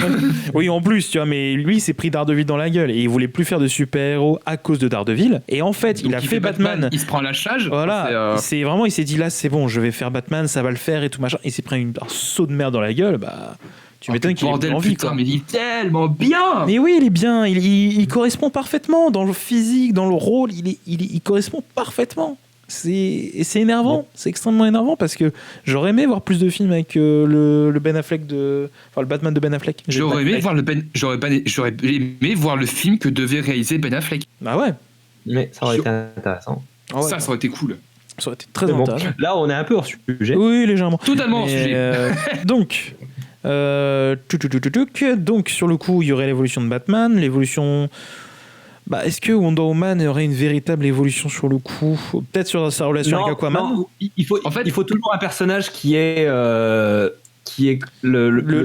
Oui, en plus, tu vois, mais lui, il s'est pris Daredevil dans la gueule et il voulait plus faire de super-héros à cause de Daredevil. Et en fait, donc il a fait Batman. Il se prend la charge. Voilà, c'est vraiment, il s'est dit là, c'est bon, je vais faire Batman, ça va le faire et tout machin. Il s'est pris un saut de merde dans la gueule, bah. Tu m'étonnes qu'il ait envie, putain, quoi. mais il est tellement bien. Mais oui, il est bien. Il correspond parfaitement dans le physique, dans le rôle. Il correspond parfaitement. C'est énervant. Ouais. C'est extrêmement énervant parce que j'aurais aimé voir plus de films avec le Ben Affleck enfin le Batman de Ben Affleck. J'aurais aimé voir le film que devait réaliser Ben Affleck. Bah ouais. Mais ça aurait été intéressant. Ah ouais, ça aurait été cool. Ça aurait été très intéressant. Là, on est un peu hors sujet. Oui, légèrement. Totalement hors sujet. Donc. Donc sur le coup il y aurait l'évolution de Batman, l'évolution... Bah, est-ce que Wonder Woman aurait une véritable évolution sur le coup, peut-être sur sa relation avec Aquaman? Non, il faut toujours un personnage qui est le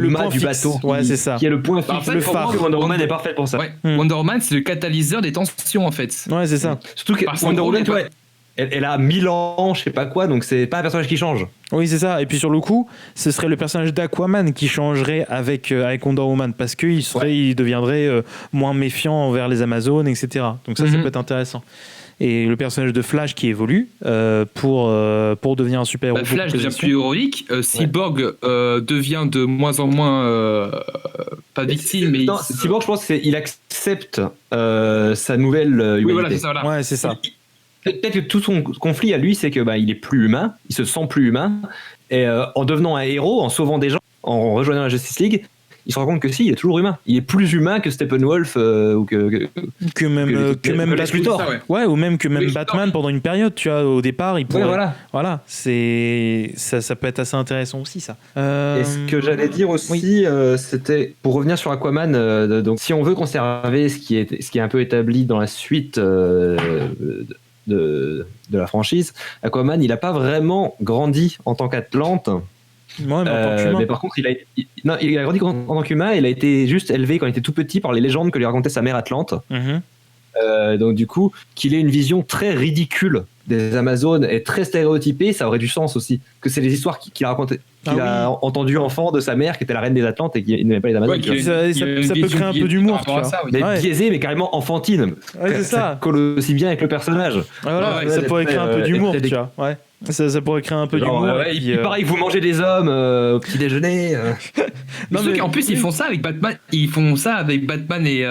mât du bateau, ouais, c'est ça. qui est le point fixe. En fait, le phare. Wonder Woman est parfaite pour ça. Ouais. Wonder Woman c'est le catalyseur des tensions en fait. Ouais, c'est ça. Surtout que Wonder Woman, elle a 1000 ans, je sais pas quoi, donc c'est pas un personnage qui change. Oui, c'est ça. Et puis sur le coup, ce serait le personnage d'Aquaman qui changerait avec Wonder Woman parce qu'il deviendrait moins méfiant envers les Amazones, etc. Donc ça peut être intéressant. Et le personnage de Flash qui évolue pour devenir un super-héros. Flash devient plus héroïque. Cyborg devient de moins en moins pas victime, mais Cyborg, je pense qu'il accepte sa nouvelle humanité. Oui, voilà, c'est ça. Voilà. Ouais, c'est ça. Peut-être que tout son conflit à lui, c'est que il est plus humain, il se sent plus humain, et en devenant un héros, en sauvant des gens, en rejoignant la Justice League, il se rend compte que si, il est toujours humain. Il est plus humain que Steppenwolf ou que même Lex Luthor. Ça, ouais. Ouais, ou même que même Lex Batman Luthor. pendant une période, tu vois, au départ, il pourrait. Ouais, voilà. C'est ça peut être assez intéressant aussi, ça. Et ce que j'allais dire aussi, c'était pour revenir sur Aquaman. Donc, si on veut conserver ce qui est un peu établi dans la suite de la franchise, Aquaman, il n'a pas vraiment grandi en tant qu'Atlante. Ouais, mais en tant qu'humain. Mais par contre, il a grandi en tant qu'humain. Il a été juste élevé quand il était tout petit par les légendes que lui racontait sa mère Atlante. Mhm. Donc du coup, qu'il ait une vision très ridicule des Amazones et très stéréotypée, ça aurait du sens aussi. Que c'est les histoires qu'il a racontées, qu'il a entendues enfant de sa mère, qui était la reine des Atlantes et qui n'aimait pas les Amazones. Ouais, tu vois. qu'il y a une ça peut vision créer un peu biaisée d'humour, par rapport à tu vois. ça, oui. Mais Ouais. biaisé, mais carrément enfantine. Ouais, c'est ça. colle aussi bien avec le personnage. Voilà, Ouais, ça ouais, pourrait très, créer un peu d'humour, très tu vois. Ouais. Ça pourrait créer un peu Genre, d'humour. ouais, et il puis, paraît que vous mangez des hommes au petit déjeuner. Mais Non, ceux mais- qui, en plus, ils font ça avec Batman. Ils font ça avec Batman et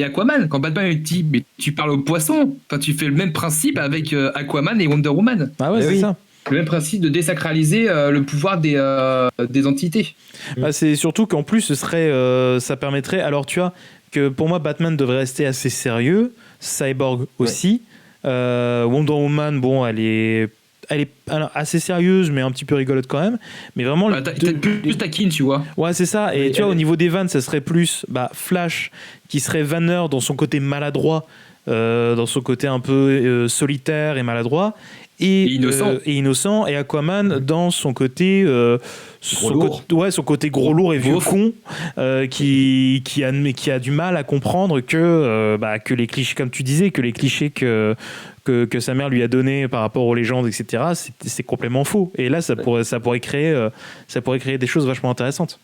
Aquaman. Quand Batman il dit, mais tu parles aux poissons. Enfin, tu fais le même principe avec Aquaman et Wonder Woman. Ah ouais, Eh c'est oui. ça. Le même principe de désacraliser le pouvoir des entités. Bah, c'est surtout qu'en plus, ce serait, ça permettrait. Alors, tu vois, que pour moi, Batman devrait rester assez sérieux. Cyborg aussi. Wonder Woman, bon, elle est alors, assez sérieuse, mais un petit peu rigolote quand même. Mais vraiment, Bah, t'es plus taquine, tu vois. ouais, c'est ça. Et Oui, tu vois, elle au est- niveau des vannes, ça serait plus Flash qui serait vanneur dans son côté maladroit, dans son côté un peu solitaire et maladroit. Et innocent. Et Aquaman dans son côté son côté gros lourd et vieux Beauf. con qui a du mal à comprendre que les clichés, comme tu disais, que les clichés que sa mère lui a donné par rapport aux légendes, etc., c'est complètement faux. Et là, ça pourrait créer des choses vachement intéressantes.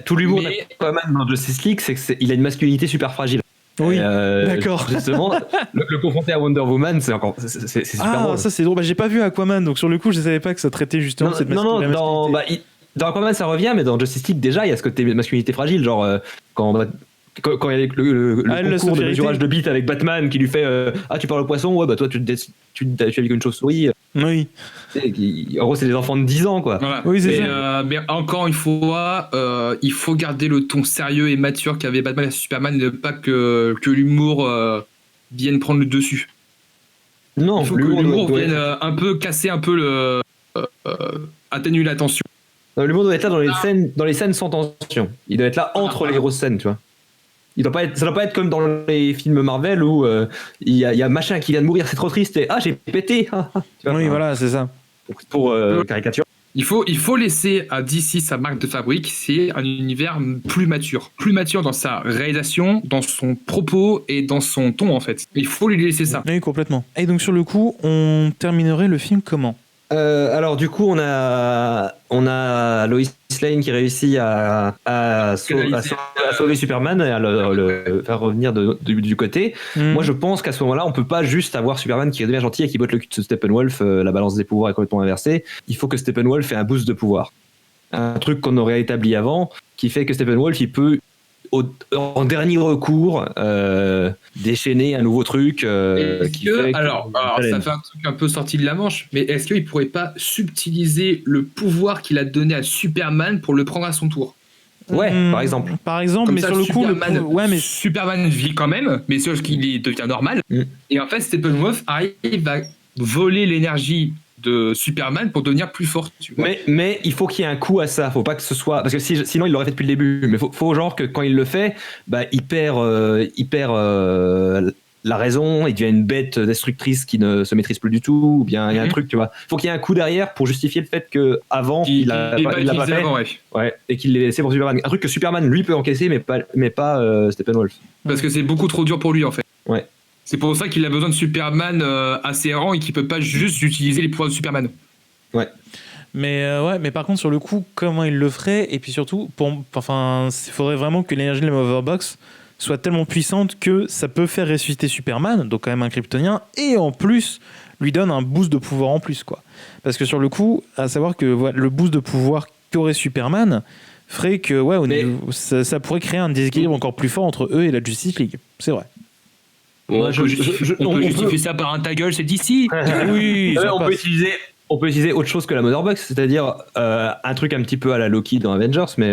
Tout l'humour Mais- d'Aquaman dans Justice League, c'est qu'il a une masculinité super fragile. Oui, Et, d'accord. Justement, le confronter à Wonder Woman, c'est super Ah, drôle. ça c'est drôle. J'ai pas vu Aquaman, donc sur le coup, je savais pas que ça traitait justement Non, cette non, la dans, masculinité. dans Aquaman ça revient, mais dans Justice League déjà il y a ce côté masculinité fragile, genre quand il y a le la concours de sobriété. mesurage de bits avec Batman qui lui fait ah tu parles au poisson, ouais bah toi tu es avec une chauve-souris. Oui. En gros c'est des enfants de 10 ans quoi. Voilà. Oui, c'est mais encore une fois, il faut garder le ton sérieux et mature qu'avait Batman et Superman, et ne pas que l'humour vienne prendre le dessus. Non, Il faut que l'humour vienne un peu casser un peu atténuer la tension. l'humour doit être là dans les scènes sans tension. Il doit être là entre les grosses scènes, tu vois. Ça doit pas être comme dans les films Marvel où il y a machin qui vient de mourir, c'est trop triste et j'ai pété. Tu vois, Oui, voilà, c'est ça. pour caricature. Il faut laisser à DC sa marque de fabrique, c'est un univers plus mature dans sa réalisation, dans son propos et dans son ton en fait. Il faut lui laisser ça. Oui, complètement. Et donc sur le coup, on terminerait le film comment ? Alors du coup on a Lois Lane qui réussit à sauver Superman et à le faire revenir du côté. Moi je pense qu'à ce moment-là on peut pas juste avoir Superman qui devient gentil et qui botte le cul de Steppenwolf, la balance des pouvoirs est complètement inversée. Il faut que Steppenwolf ait un boost de pouvoir, un truc qu'on aurait établi avant qui fait que Steppenwolf il peut en dernier recours déchaîner un nouveau truc alors ça fait un truc un peu sorti de la manche, mais est-ce qu'il pourrait pas subtiliser le pouvoir qu'il a donné à Superman pour le prendre à son tour? Ouais, par exemple. Par exemple, Comme mais ça, sur le coup, Superman vit quand même, mais sauf qu'il devient normal. Et en fait, Steppenwolf arrive à voler l'énergie de Superman pour devenir plus fort. Tu vois. Mais il faut qu'il y ait un coup à ça. Faut pas que ce soit parce que sinon il l'aurait fait depuis le début. Mais faut genre que quand il le fait, il perd la raison. Il devient une bête destructrice qui ne se maîtrise plus du tout. Ou bien il y a un truc, tu vois. Faut qu'il y ait un coup derrière pour justifier le fait que avant il l'a pas fait. Avant, ouais. Et qu'il l'ait laissé pour Superman. Un truc que Superman lui peut encaisser, mais pas Steppenwolf. Parce que c'est beaucoup trop dur pour lui en fait. Ouais. C'est pour ça qu'il a besoin de Superman assez errant et qu'il peut pas juste utiliser les pouvoirs de Superman. Ouais. Mais par contre sur le coup, comment il le ferait? Et puis surtout, il faudrait vraiment que l'énergie de la Motherbox soit tellement puissante que ça peut faire ressusciter Superman, donc quand même un Kryptonien, et en plus lui donne un boost de pouvoir en plus, quoi. Parce que sur le coup, à savoir que le boost de pouvoir qu'aurait Superman ferait que ça pourrait créer un déséquilibre encore plus fort entre eux et la Justice League. C'est vrai. On peut justifier ça par un ta gueule, c'est d'ici. Oui, on peut utiliser autre chose que la Motherbox, c'est-à-dire un truc un petit peu à la Loki dans Avengers, mais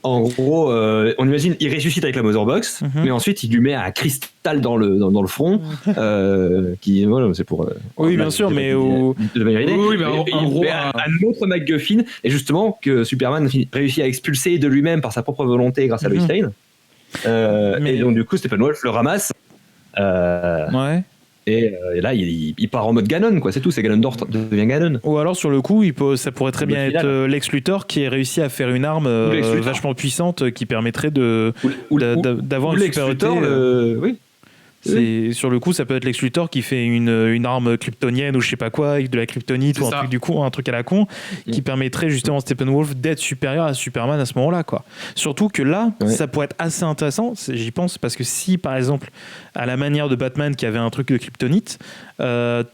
En gros, on imagine, il ressuscite avec la Mother Box, mais ensuite il lui met un cristal dans le front, qui voilà, c'est pour. Oui, bien sûr, mais Oui, mais en gros, un autre MacGuffin, et justement que Superman réussit à expulser de lui-même par sa propre volonté grâce à Lois Lane. Et donc du coup, Steppenwolf le ramasse. Ouais. Et là, il part en mode Ganon, quoi. C'est tout. C'est Ganondorf devient Ganon. Ou alors sur le coup, ça pourrait très Le bien final. être Lex Luthor qui ait réussi à faire une arme Lex Luthor. vachement puissante qui permettrait d'avoir Ou une Lex supériorité. Luthor, oui. Sur le coup, ça peut être Lex Luthor qui fait une arme kryptonienne ou je sais pas quoi, avec de la kryptonite ou un truc à la con, qui permettrait justement à Steppenwolf d'être supérieur à Superman à ce moment-là, quoi. Surtout que là, ça pourrait être assez intéressant, j'y pense, parce que si par exemple, à la manière de Batman qui avait un truc de kryptonite,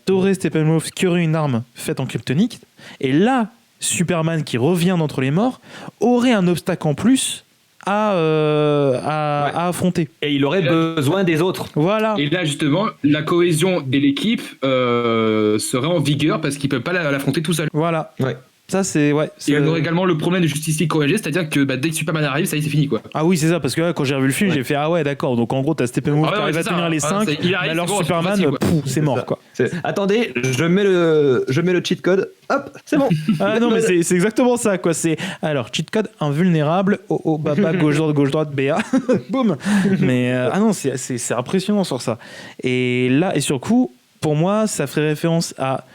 t'aurais Steppenwolf qui aurait une arme faite en kryptonite, et là, Superman qui revient d'entre les morts aurait un obstacle en plus à affronter. Et il aurait besoin des autres. Voilà. Et là, justement, la cohésion et l'équipe seraient en vigueur parce qu'ils ne peuvent pas l'affronter tout seul. Voilà. Ouais. Ça, c'est. Ouais, et on aurait également le problème de Justice League corrigé, c'est-à-dire que dès que Superman arrive, ça y est, c'est fini, quoi. Ah oui, c'est ça, parce que quand j'ai revu le film, j'ai fait ah ouais, d'accord. Donc en gros, t'as Steppenwolf qui arrive à tenir les 5, mais alors Superman, c'est mort, quoi. Attendez, je mets le cheat code. Hop, c'est bon. Ah non, mais c'est exactement ça, quoi. C'est alors cheat code invulnérable. Baba gauche droite BA. Boum. Mais ah non, c'est impressionnant sur ça. Et là, et sur le coup, pour moi, ça ferait référence à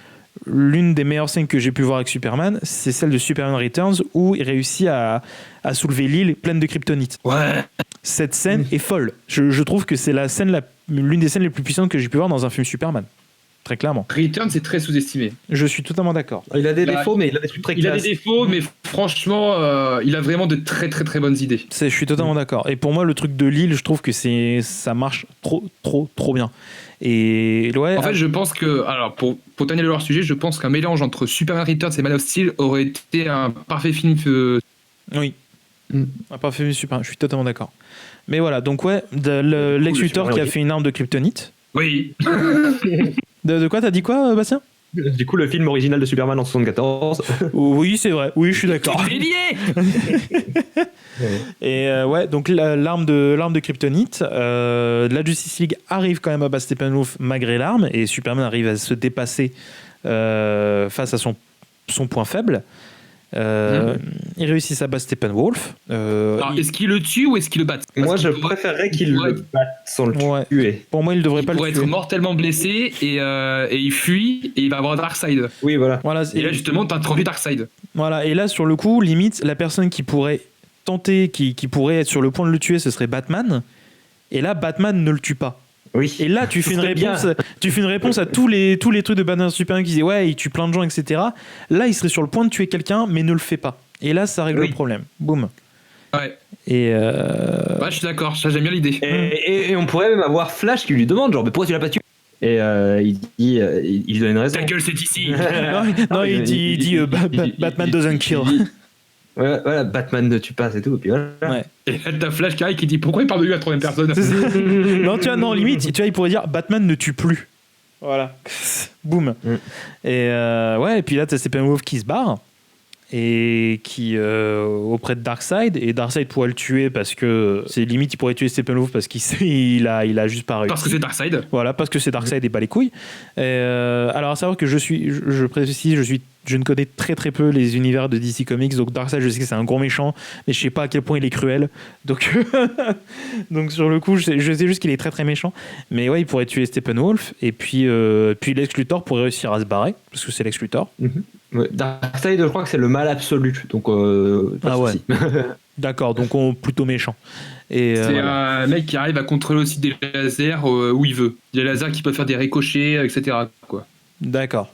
l'une des meilleures scènes que j'ai pu voir avec Superman, c'est celle de Superman Returns où il réussit à soulever l'île pleine de kryptonite. Ouais. Cette scène est folle. Je trouve que c'est l'une des scènes les plus puissantes que j'ai pu voir dans un film Superman. Très clairement. Return, c'est très sous-estimé. Je suis totalement d'accord. Il a des défauts, mais il a des trucs très classe. Il a des défauts, mais franchement, il a vraiment de très très très bonnes idées. Je suis totalement d'accord. Et pour moi, le truc de l'île, je trouve que ça marche trop bien. Et ouais. En fait, je pense que, alors pour terminer leur sujet, je pense qu'un mélange entre Superman Returns et Man of Steel aurait été un parfait film. Oui. Un parfait film Superman. Je suis totalement d'accord. Mais voilà, donc ouais, Lex Luthor qui a fait une arme de kryptonite. Oui. De quoi t'as dit quoi, Bastien? Du coup, le film original de Superman en 74. Oui, c'est vrai. Oui, je suis d'accord. C'est lié. Et ouais, donc l'arme de kryptonite, la Justice League arrive quand même à battre Steppenwolf malgré l'arme, et Superman arrive à se dépasser face à son point faible. Il réussit à battre Steppenwolf. Alors, est-ce qu'il le tue ou est-ce qu'il le batte? Moi, je préférerais qu'il le batte sans le tuer. Pour moi, il devrait pas le tuer. Il pourrait être mortellement blessé et il fuit et il va avoir Darkseid. Oui, voilà. Et là, justement, t'as introduit Darkseid. Voilà, et là, sur le coup, limite, la personne qui pourrait tenter, qui pourrait être sur le point de le tuer, ce serait Batman. Et là, Batman ne le tue pas. Oui. Et là, tu fais une réponse à tous les trucs de Batman Superman qui disaient ouais, il tue plein de gens, etc. Là, il serait sur le point de tuer quelqu'un, mais ne le fait pas. Et là, ça règle le problème. Boum. Ouais. Et ouais, je suis d'accord. Ça, j'aime bien l'idée. Et on pourrait même avoir Flash qui lui demande genre, mais pourquoi tu l'as pas tué? Et il donne une raison. Ta gueule, c'est ici. non, il dit Batman doesn't kill. Voilà, Batman ne tue pas, c'est tout. Et puis voilà. Ouais. Et là, t'as Flash qui arrive qui dit pourquoi il parle de lui à troisième personne. Non, limite, tu vois, il pourrait dire Batman ne tue plus. Voilà. Boum. Et ouais, et puis là, t'as Steppenwolf qui se barre. Et qui auprès de Darkseid, et Darkseid pourrait le tuer parce que c'est limite il pourrait tuer Steppenwolf parce qu'il a juste pas réussi. Parce que c'est Darkseid. Voilà, parce que c'est Darkseid et pas les couilles. Alors à savoir que je précise, je ne connais très très peu les univers de DC Comics, donc Darkseid je sais que c'est un gros méchant, mais je sais pas à quel point il est cruel. Donc sur le coup je sais juste qu'il est très très méchant. Mais ouais, il pourrait tuer Steppenwolf et puis Lex Luthor pourrait réussir à se barrer parce que c'est Lex Luthor. Ouais, Darkseid, je crois que c'est le mal absolu, donc pas de souci. D'accord, donc plutôt méchant. Et c'est un mec qui arrive à contrôler aussi des lasers où il veut. Des lasers qui peuvent faire des ricochets, etc. Quoi. D'accord.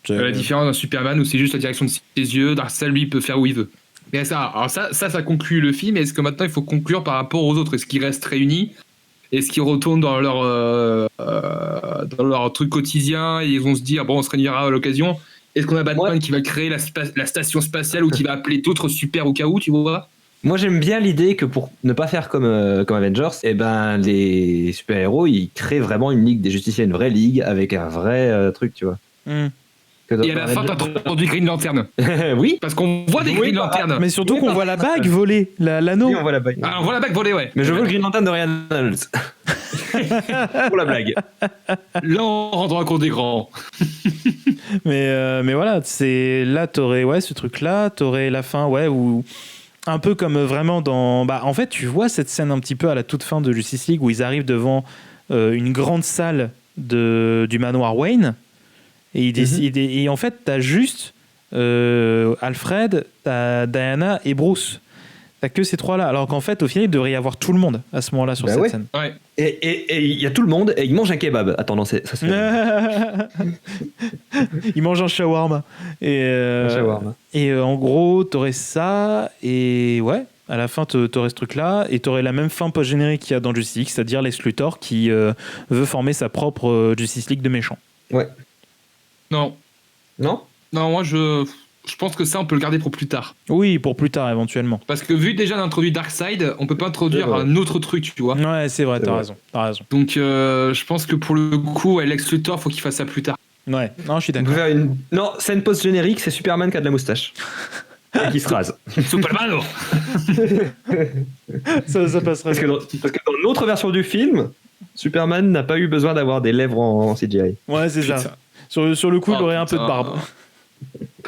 La différence d'un Superman où c'est juste la direction de ses yeux, Darkseid lui peut faire où il veut. Mais ça conclut le film. Est-ce que maintenant il faut conclure par rapport aux autres? Est-ce qu'ils restent réunis? Est-ce qu'ils retournent dans leur truc quotidien et ils vont se dire bon, on se réunira à l'occasion? Est-ce qu'on a Batman qui va créer la station spatiale ou qui va appeler d'autres super au cas où, tu vois? Moi, j'aime bien l'idée que pour ne pas faire comme Avengers, les super-héros, ils créent vraiment une ligue des justiciers, une vraie ligue avec un vrai truc, tu vois. Et à la fin, t'as entendu Green Lantern. Oui. Parce qu'on voit des Green Lantern. Mais surtout Oui, qu'on bah, voit la bague voler, l'anneau. Oui, on voit la bague. Ah, on voit la bague voler, ouais. Mais je veux le Green Lantern de Ryan Reynolds. Pour la blague. Là, on rendra compte des grands. Mais voilà, c'est là t'aurais ce truc-là, t'aurais la fin où un peu comme vraiment dans en fait tu vois cette scène un petit peu à la toute fin de Justice League où ils arrivent devant une grande salle du manoir Wayne et ils décident et en fait t'as juste Alfred, t'as Diana et Bruce. T'as que ces trois-là, alors qu'en fait, au final, il devrait y avoir tout le monde à ce moment-là sur cette scène. Ouais. Et il y a tout le monde et il mange un kebab. Attends, non, ça c'est. Il mange un shawarma. Et en gros, t'aurais ça, et ouais, à la fin, t'aurais ce truc-là, et t'aurais la même fin post-générique qu'il y a dans Justice League, c'est-à-dire Lex Luthor qui veut former sa propre Justice League de méchants. Ouais. Non. Non, Moi, je pense que ça, on peut le garder pour plus tard. Oui, pour plus tard, éventuellement. Parce que vu déjà d'introduire Darkseid, on peut pas introduire un autre truc, tu vois. Ouais, c'est vrai, C'est t'as vrai. raison. Donc, je pense que pour le coup, Lex Luthor, faut qu'il fasse ça plus tard. Ouais, non, je suis on peut d'accord. faire une. Non, scène post-générique, c'est Superman qui a de la moustache. Et qui se rase. Superman. Ça passerait. Parce que dans l'autre version du film, Superman n'a pas eu besoin d'avoir des lèvres en CGI. Ouais, c'est ça. Sur le coup, il aurait un peu de barbe.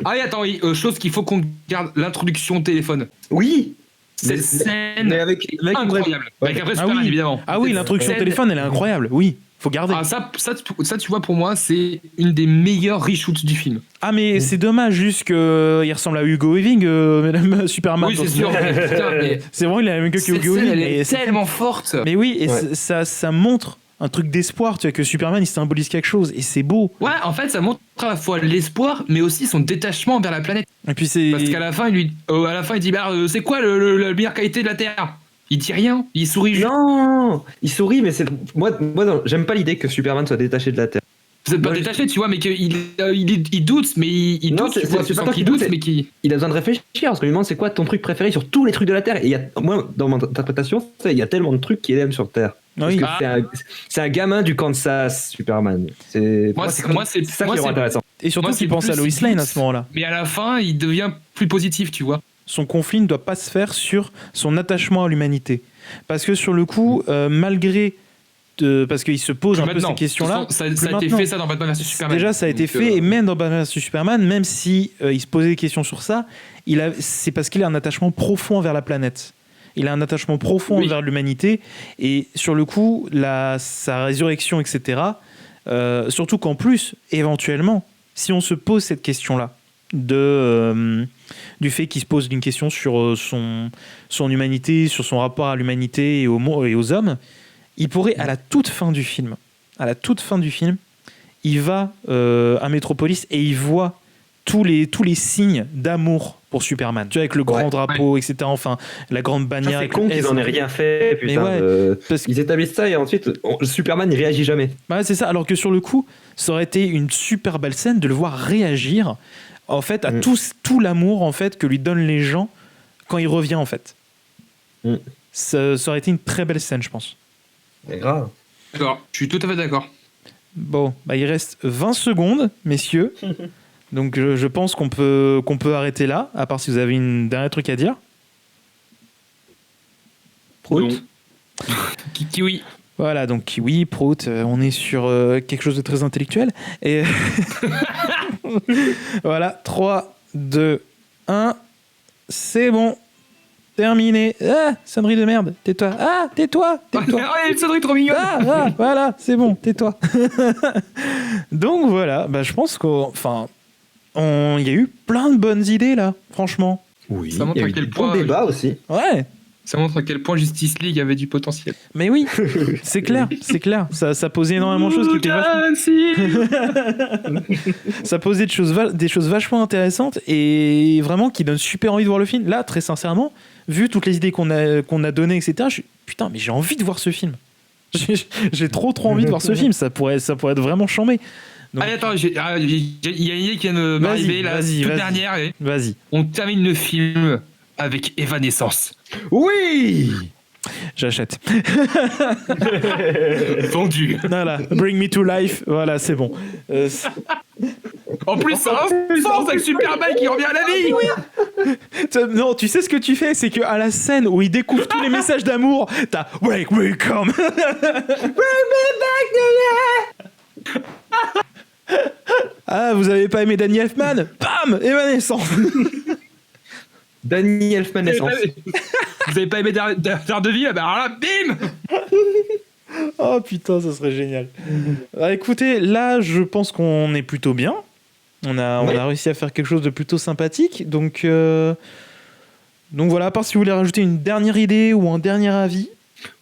Ah, et attends, oui, chose qu'il faut qu'on garde l'introduction au téléphone. Oui. Cette scène mais avec incroyable. Ouais. Avec après Superman, évidemment. Ah oui, l'introduction au téléphone, elle est incroyable. Oui, faut garder. Ah, ça, tu vois, pour moi, c'est une des meilleures reshoots du film. Ah, mais c'est dommage juste qu'il ressemble à Hugo Weaving, Madame Superman. Oui, c'est sûr. Putain, mais C'est vraiment, il a la même queue que cette Hugo scène, Weaving. elle est mais tellement forte. Mais oui, et Ouais. ça montre un truc d'espoir, tu vois, que Superman, il symbolise quelque chose, et c'est beau. Ouais, en fait, ça montre à la fois l'espoir, mais aussi son détachement vers la planète. Et puis c'est... Parce qu'à la fin, il dit bah, c'est quoi la meilleure qualité de la Terre? Il dit rien, il sourit juste. Non, il sourit, mais c'est moi non, j'aime pas l'idée que Superman soit détaché de la Terre. Vous êtes pas Moi, détaché, tu vois, mais il doute, mais il Non, doute, c'est- tu vois, c'est tu pas sens toi qu'il qui doute, doute, mais qui. Il a besoin de réfléchir parce qu'on lui demande c'est quoi ton truc préféré sur tous les trucs de la Terre. Et moi, dans mon interprétation, il y a tellement de trucs qu'il aime sur Terre. Oui. Parce que c'est un gamin du Kansas, Superman. Moi, c'est ça qui est intéressant. Et surtout moi, qu'il c'est pense à plus Lois il Lane doute. à ce moment-là. Mais à la fin, il devient plus positif, tu vois. Son conflit ne doit pas se faire sur son attachement à l'humanité. Parce que sur le coup, malgré... parce qu'il se pose un peu ces questions-là... Ça a plus été maintenant. fait ça dans Batman vs Superman. Déjà, ça a été Donc, fait, et même dans Batman vs Superman, même si il se posait des questions sur ça, c'est parce qu'il a un attachement profond envers la planète. Il a un attachement profond envers l'humanité, et sur le coup, sa résurrection, etc., surtout qu'en plus, éventuellement, si on se pose cette question-là, du fait qu'il se pose une question sur son humanité, sur son rapport à l'humanité et aux hommes, il pourrait, à la toute fin du film, il va à Metropolis et il voit tous les signes d'amour pour Superman. Tu vois, avec le grand drapeau, etc. Enfin, la grande bannière. C'est con qu'ils en aient rien fait. Putain, ouais, parce ils établissent ça et ensuite, Superman, il réagit jamais. Bah, c'est ça. Alors que sur le coup, ça aurait été une super belle scène de le voir réagir en fait à tout l'amour en fait que lui donnent les gens quand il revient en fait. Ça aurait été une très belle scène, je pense. C'est grave. D'accord, je suis tout à fait d'accord. Bon, bah, il reste 20 secondes, messieurs. Donc je pense qu'on peut arrêter là, à part si vous avez une dernière truc à dire. Prout. Kiwi. Voilà, donc Kiwi, Prout, on est sur quelque chose de très intellectuel. Et voilà, 3, 2, 1, c'est bon. Terminé. Ah, sonnerie de merde. Tais-toi. Ah, tais-toi. Ah, une sonnerie trop mignonne. Ah, voilà, c'est bon, tais-toi. Donc voilà, bah, je pense qu'il y a eu plein de bonnes idées là, franchement. Oui, Ça montre il y a à eu quel des bons point- débats aussi. Ouais, Ça montre à quel point Justice League avait du potentiel. mais oui, c'est clair. Ça posait énormément de choses qui étaient ça posait des choses vachement intéressantes et vraiment qui donnent super envie de voir le film. Là, très sincèrement, vu toutes les idées qu'on a données, etc., putain, mais j'ai envie de voir ce film. J'ai trop envie de voir ce film. Ça pourrait être vraiment chambé. Donc, Allez, attends, il y a une idée qui vient de m'arriver, là, toute dernière. Vas-y. On termine le film avec Evanescence. Oui. J'achète. Vendu. Voilà, Bring Me to Life, voilà, c'est bon. En plus, ça a un sens avec Superman qui revient à la vie. Non, tu sais ce que tu fais, c'est qu'à la scène où il découvre tous les messages d'amour, t'as Wake me come. Ah, vous avez pas aimé Danny Elfman? Bam, évanescent. Danny Elfman naissance. Vous avez pas aimé Daredevil? Bah alors là, bim. Oh putain, ça serait génial. Bah, écoutez, là, je pense qu'on est plutôt bien. On a réussi à faire quelque chose de plutôt sympathique. Donc voilà, à part si vous voulez rajouter une dernière idée ou un dernier avis.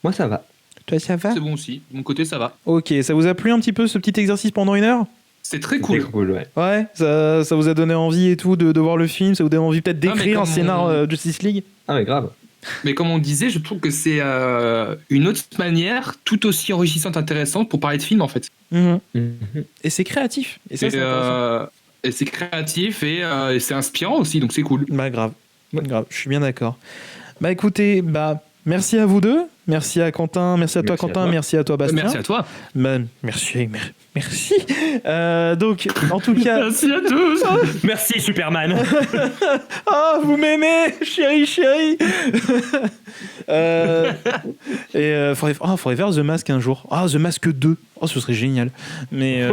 Moi, ça va. Toi, ça va? C'est bon aussi. De mon côté, ça va. Ok, ça vous a plu un petit peu ce petit exercice pendant 1 heure? C'est très C'était cool. cool, ouais. Ouais, ça vous a donné envie et tout de voir le film? Ça vous donne envie peut-être d'écrire un scénar Justice League? Ah, mais grave. Mais comme on disait, je trouve que c'est une autre manière tout aussi enrichissante, intéressante pour parler de film en fait. Mhm. Mhm. Et c'est créatif. Et ça, c'est intéressant. Et c'est créatif et c'est inspirant aussi, donc c'est cool. Bah grave, grave, je suis bien d'accord. Bah écoutez, merci à vous deux, merci à Quentin, merci à toi Merci à Quentin, toi. merci à toi Bastien. Merci à toi. Bah, merci. Donc, en tout cas, Merci à tous. Merci Superman. ah vous m'aimez, chérie. Faudrait faire The Mask un jour. Ah, The Mask 2. Oh, ce serait génial. Mais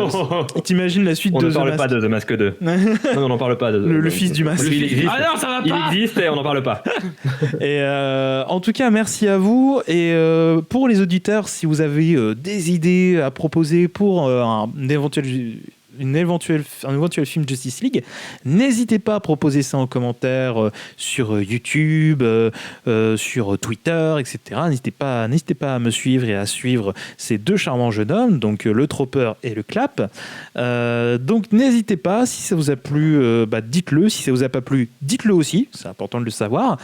t'imagines la suite On de ne The parle Mask? pas de The Mask 2. Non, on n'en parle pas. Le fils du masque. Il existe. Ah non, ça va Il pas. existe et on n'en parle pas. Et en tout cas, merci à vous. Et pour les auditeurs, si vous avez des idées à proposer pour un éventuel film Justice League, n'hésitez pas à proposer ça en commentaire sur YouTube, sur Twitter, etc. N'hésitez pas à me suivre et à suivre ces deux charmants jeunes hommes, donc le Tropper et le Clap. Donc n'hésitez pas, si ça vous a plu, dites-le. Si ça vous a pas plu, dites-le aussi, c'est important de le savoir.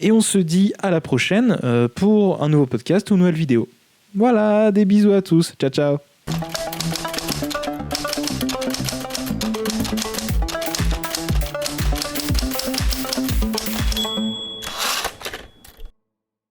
Et on se dit à la prochaine pour un nouveau podcast ou une nouvelle vidéo. Voilà, des bisous à tous. Ciao, ciao.